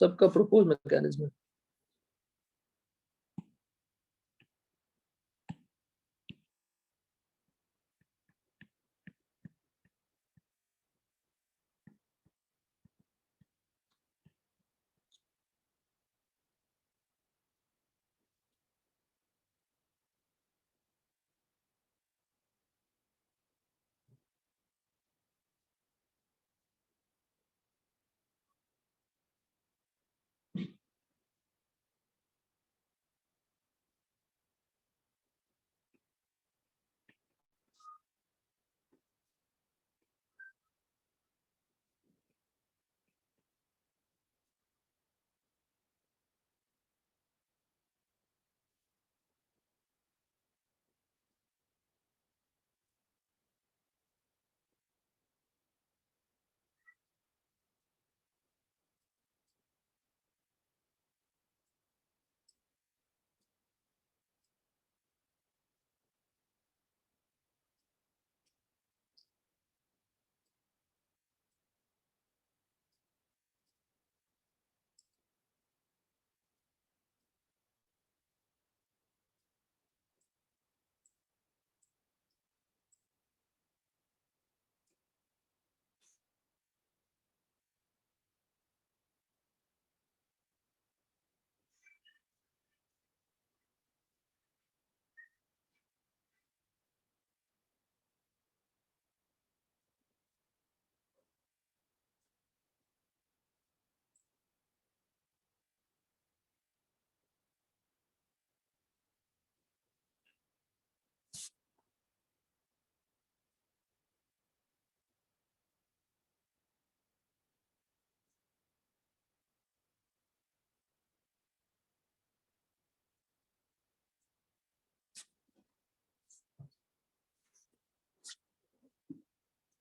सबका प्रपोज मैकेनिज्म है।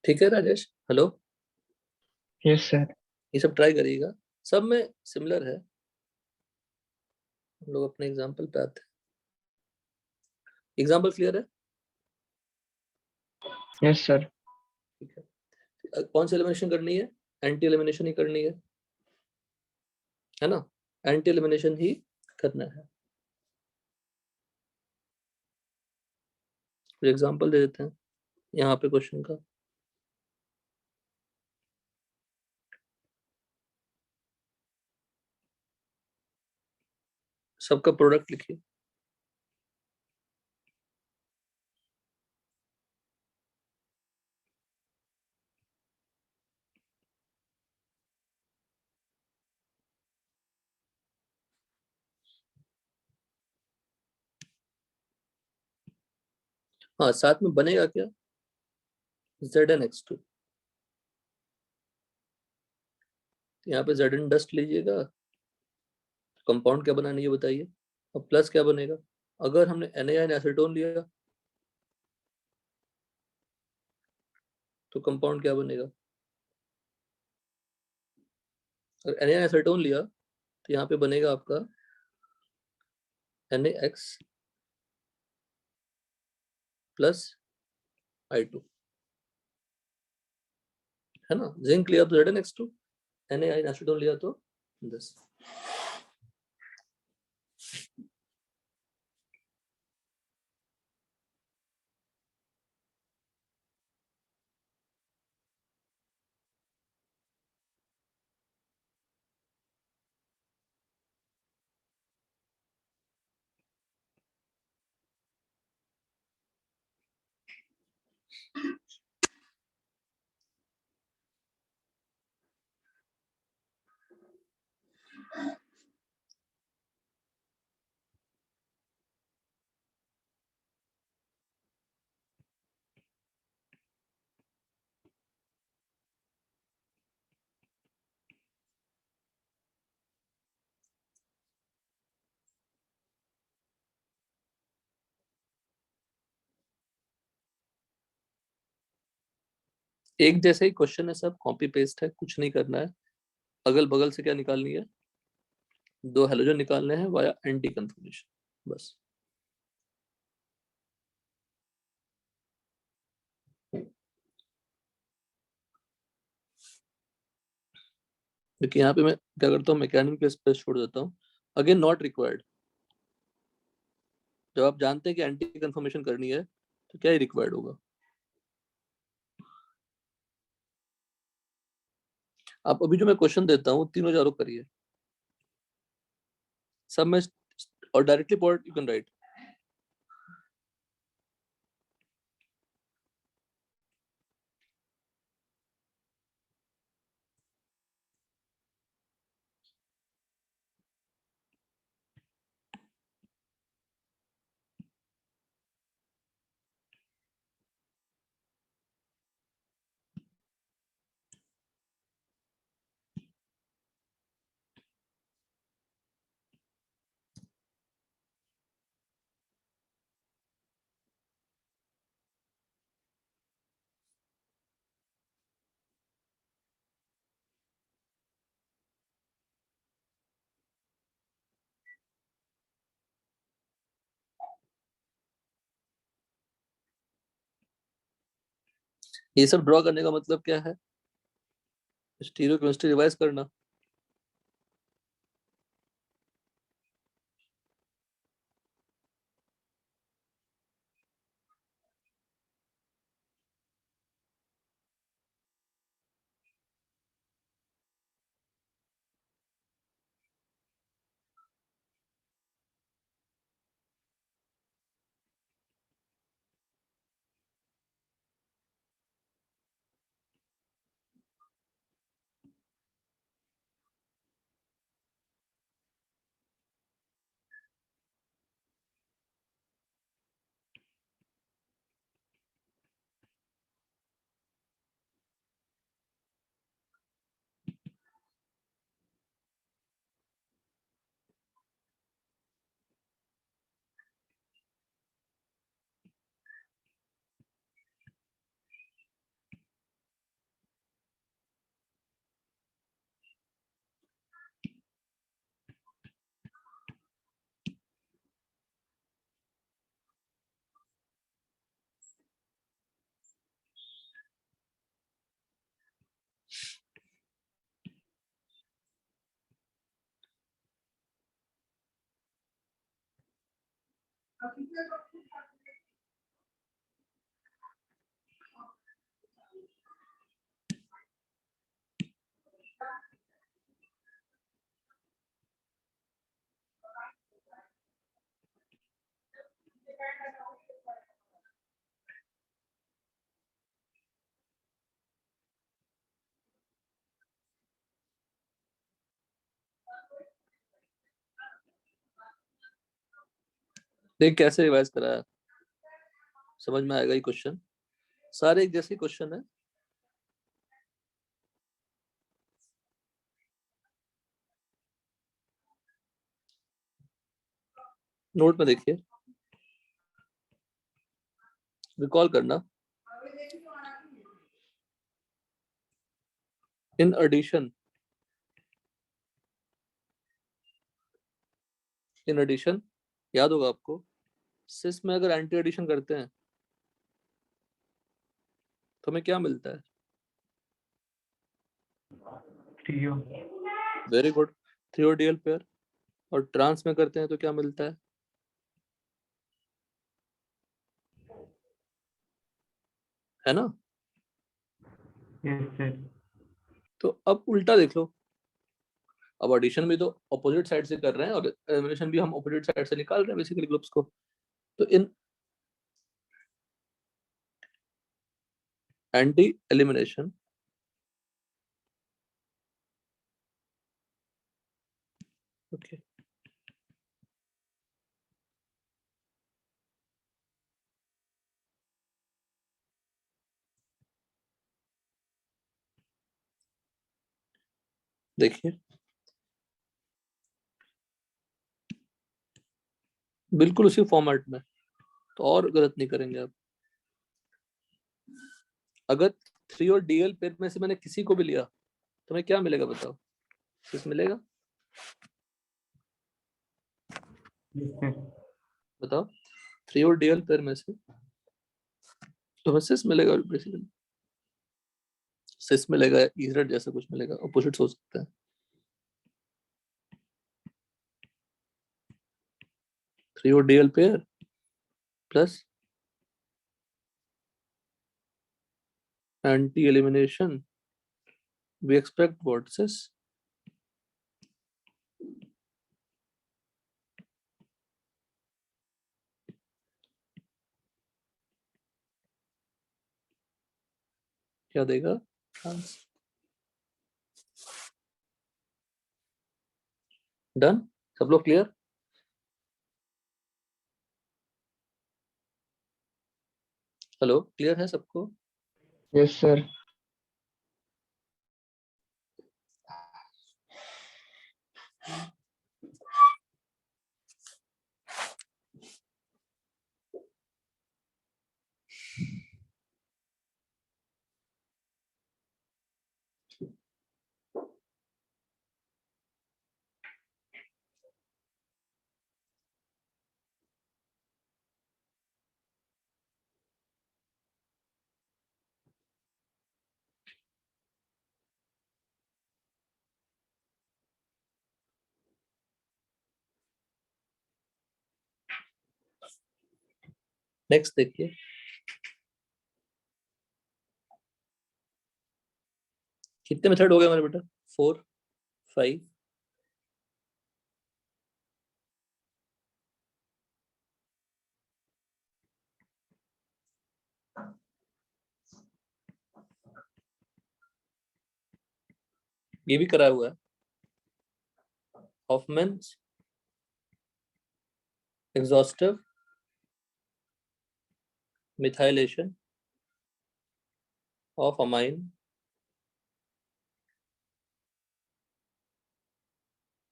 ठीक है राजेश, हेलो, यस सर। ये सब ट्राई करिएगा, सब में सिमिलर है। हम लोग अपने एग्जाम्पल पे आते हैं। एग्जाम्पल क्लियर है? Yes sir. ठीक है, कौन सी एलिमिनेशन करनी है? एंटी एलिमिनेशन ही करनी है ना? एंटी एलिमिनेशन ही करना है। एग्जाम्पल दे देते हैं यहाँ पे क्वेश्चन का। सबका प्रोडक्ट लिखिए। हाँ, साथ में बनेगा क्या? Zn(x2), यहाँ पे Zn डस्ट लीजिएगा, कंपाउंड क्या बनाना ये बताइए, और प्लस क्या बनेगा? अगर हमने NaN एसीटोन लिया तो कंपाउंड क्या बनेगा? अगर NaN एसीटोन लिया तो यहाँ पे बनेगा आपका NaX प्लस I2, है ना? जिंक लिया तो Zn(x2), NaN एसीटोन लिया तो 10। एक जैसे ही क्वेश्चन है, सब कॉपी पेस्ट है, कुछ नहीं करना है। अगल बगल से क्या निकालनी है, 2 हेलोजन निकालने हैं वाया एंटी कंफर्मेशन, बस। देखिए यहाँ पे मैं क्या करता हूँ, मैकेनिकल स्पेस छोड़ देता हूँ। Again not required. जब आप जानते हैं कि एंटी कंफर्मेशन करनी है तो क्या ही रिक्वायर्ड होगा। आप अभी जो मैं क्वेश्चन देता हूँ तीनों चारों करिए, सब में, और directly point you can write. ये सब ड्रॉ करने का मतलब क्या है, स्टीरियोकेमिस्ट्री रिवाइज करना। देख कैसे रिवाइज कराया, समझ में आएगा ये क्वेश्चन। सारे एक जैसे क्वेश्चन है। नोट में देखिए, रिकॉल करना। इन एडिशन, याद होगा आपको, सिस में अगर एंटी एडिशन करते हैं तो हमें क्या मिलता है? Threo. Very good, threo dl pair. और ट्रांस में करते हैं तो क्या मिलता है ना? Yes sir. तो अब उल्टा देख लो, अब एडिशन भी तो ऑपोजिट साइड से कर रहे हैं और एलिमिनेशन भी हम ऑपोजिट साइड से निकाल रहे हैं बेसिकली ग्रुप्स को। तो इन एंटी एलिमिनेशन, ओके, देखिए बिल्कुल उसी फॉर्मेट में, तो और गलत नहीं करेंगे आप। अगर 3 और डीएल पेयर में से मैंने किसी को भी लिया तो हमें क्या मिलेगा बताओ? 6 मिलेगा? बताओ 3 और डीएल पेयर में से तो हमें 6 मिलेगा बेसिकली। 6 मिलेगा, इजेड जैसा कुछ मिलेगा, अपोजिट्स हो सकता है। 3 और DL pair plus anti elimination, we expect what? 6 क्या देगा? डन? सब लोग क्लियर? हेलो, क्लियर है सबको? Yes, sir. नेक्स्ट देखिए, कितने मेथड हो गए हमारे बेटा? 4, 5, ये भी करा हुआ है। Hofmann's exhaustive methylation of amine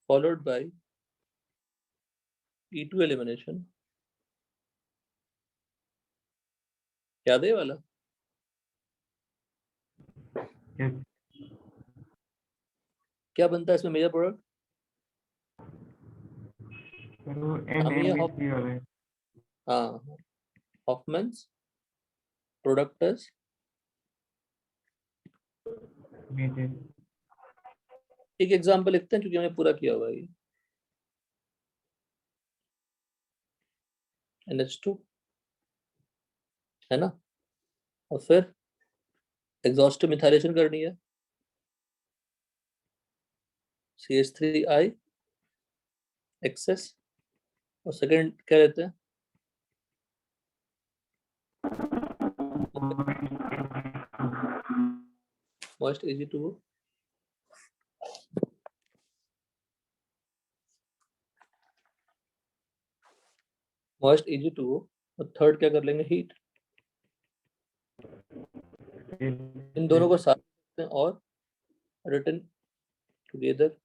followed by E2 elimination। याद है ये वाला? Yes. क्या बनता है इसमें मेजर प्रोडक्ट? सर वो हम ये NME3 वाला है। हाँ, हॉफमैन्स प्रोडक्टस मेजर। एक एग्जांपल लिखते हैं क्योंकि हमने पूरा किया हुआ है ये। NH2 है ना, और फिर एग्जॉस्टिव मिथाइलेशन करनी है, CH3I एक्सेस, और सेकंड क्या रहते हैं? मोस्ट Ag2O, मोस्ट Ag2O, और थर्ड क्या कर लेंगे? हीट। इन दोनों को साथ करते हैं और written together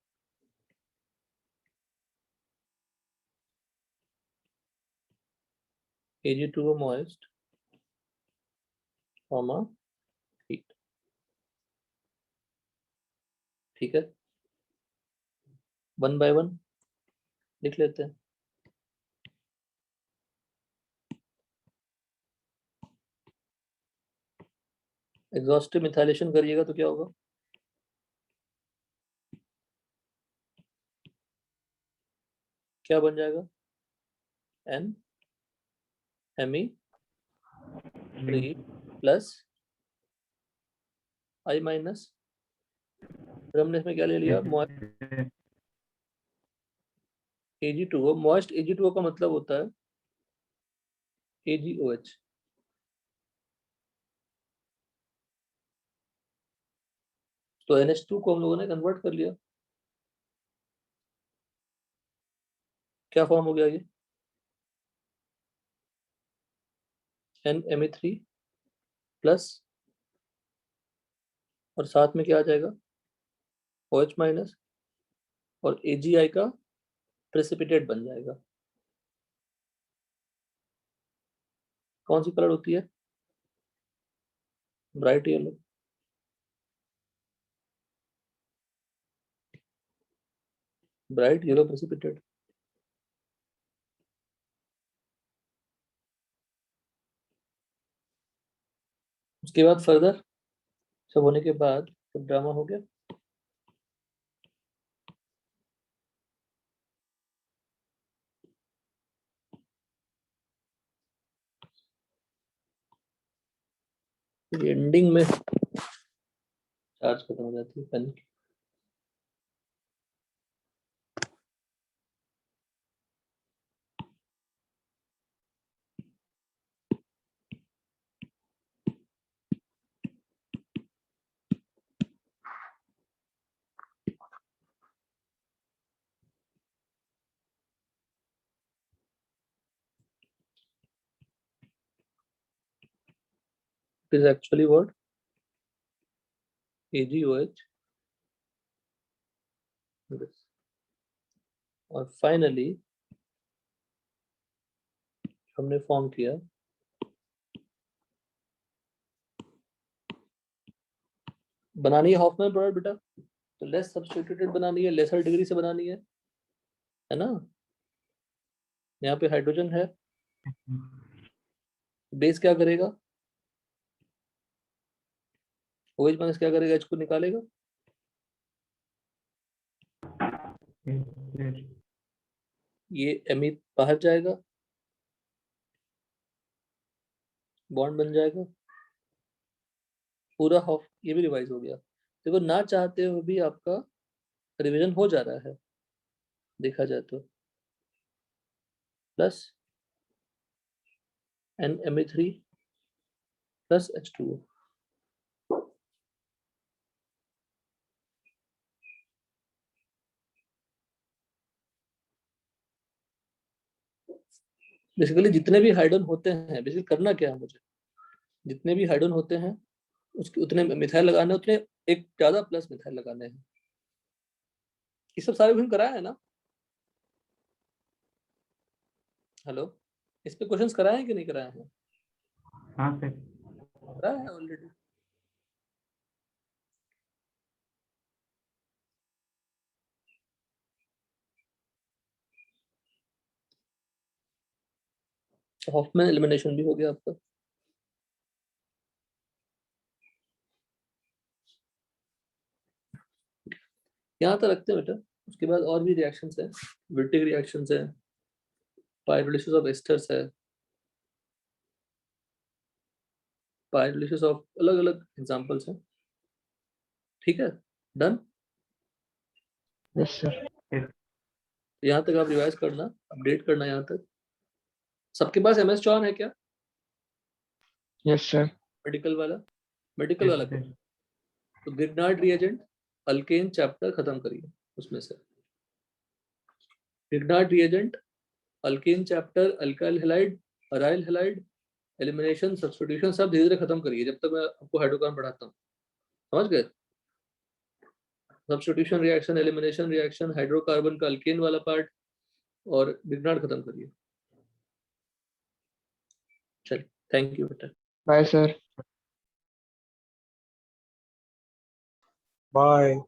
Ag2O moist comma heat। ठीक है, वन बाय वन लिख लेते हैं। एग्जॉस्टिव मिथाइलेशन करिएगा तो क्या होगा? क्या बन जाएगा? NMe3 प्लस I माइनस, फिर हमने इसमें क्या ले लिया? Ag2O। मॉइस्ट Ag2O का मतलब होता है AgOH। तो NH2 को हम लोगों ने कन्वर्ट कर लिया। क्या फॉर्म हो गया ये? NMe3 प्लस, और साथ में क्या आ जाएगा? OH माइनस, और AgI का प्रेसिपिटेट बन जाएगा। कौन सी कलर होती है? Bright yellow. Bright yellow precipitate. उसके बाद फर्दर सब होने के बाद सब ड्रामा हो गया, एंडिंग में चार्ज खत्म हो जाती है पेन की। It is actually what? AgOH this. और फाइनली हमने फॉर्म किया बनानी है हॉफमैन प्रोडक्ट बेटा, तो लेस सब्स्टिट्यूटेड बनानी है, लेसर डिग्री से बनानी है ना। यहाँ पे हाइड्रोजन है, बेस क्या करेगा, OH माइनस क्या करेगा, H को निकालेगा, ये Me बाहर जाएगा, बॉन्ड बन जाएगा, पूरा हाफ ये भी रिवाइज हो गया। देखो ना चाहते हुए भी आपका रिवीजन हो जा रहा है देखा जाए तो, plus NMe3 plus H2O। Basically जितने भी हाइड्रोजन होते हैं, बेसिकली करना क्या है मुझे, जितने भी हाइड्रोजन होते हैं उसके उतने मिथाइल लगाने, उतने एक ज्यादा प्लस मिथाइल लगाने हैं। ये सब सारे क्वेश्चन कराए हैं ना, हेलो, इस पे क्वेश्चंस कराए हैं कि नहीं कराए हैं? हाँ सर। कराए हैं ऑलरेडी। हॉफमैन एलिमिनेशन भी हो गया आपका। यहाँ तक रखते हैं बेटा, उसके बाद और भी रिएक्शंस है, विल्टिग रिएक्शंस है, पाइरोलिसिस ऑफ एस्टर्स है, पाइरोलिसिस ऑफ अलग अलग एग्जांपल्स हैं। ठीक है, डन। Yes, sir. यहाँ तक आप रिवाइज करना, अपडेट करना। यहाँ तक सबके पास MS चौहान है क्या, Yes, sir. मेडिकल वाला? मेडिकल वाला क्या? तो ग्रिग्नार्ड रिएजेंट अल्केन चैप्टर खत्म करिए उसमें से। Grignard reagent, alkane chapter, alkyl halide, aryl halide, elimination, substitution सब धीरे धीरे खत्म करिए जब तक मैं आपको हाइड्रोकार्बन पढ़ाता हूँ। समझ गए? Substitution reaction, elimination reaction, hydrocarbon का अल्केन वाला पार्ट और ग्रिग्नार्ड खत्म करिए। चलिए, थैंक यू बेटा। Bye, sir. Bye.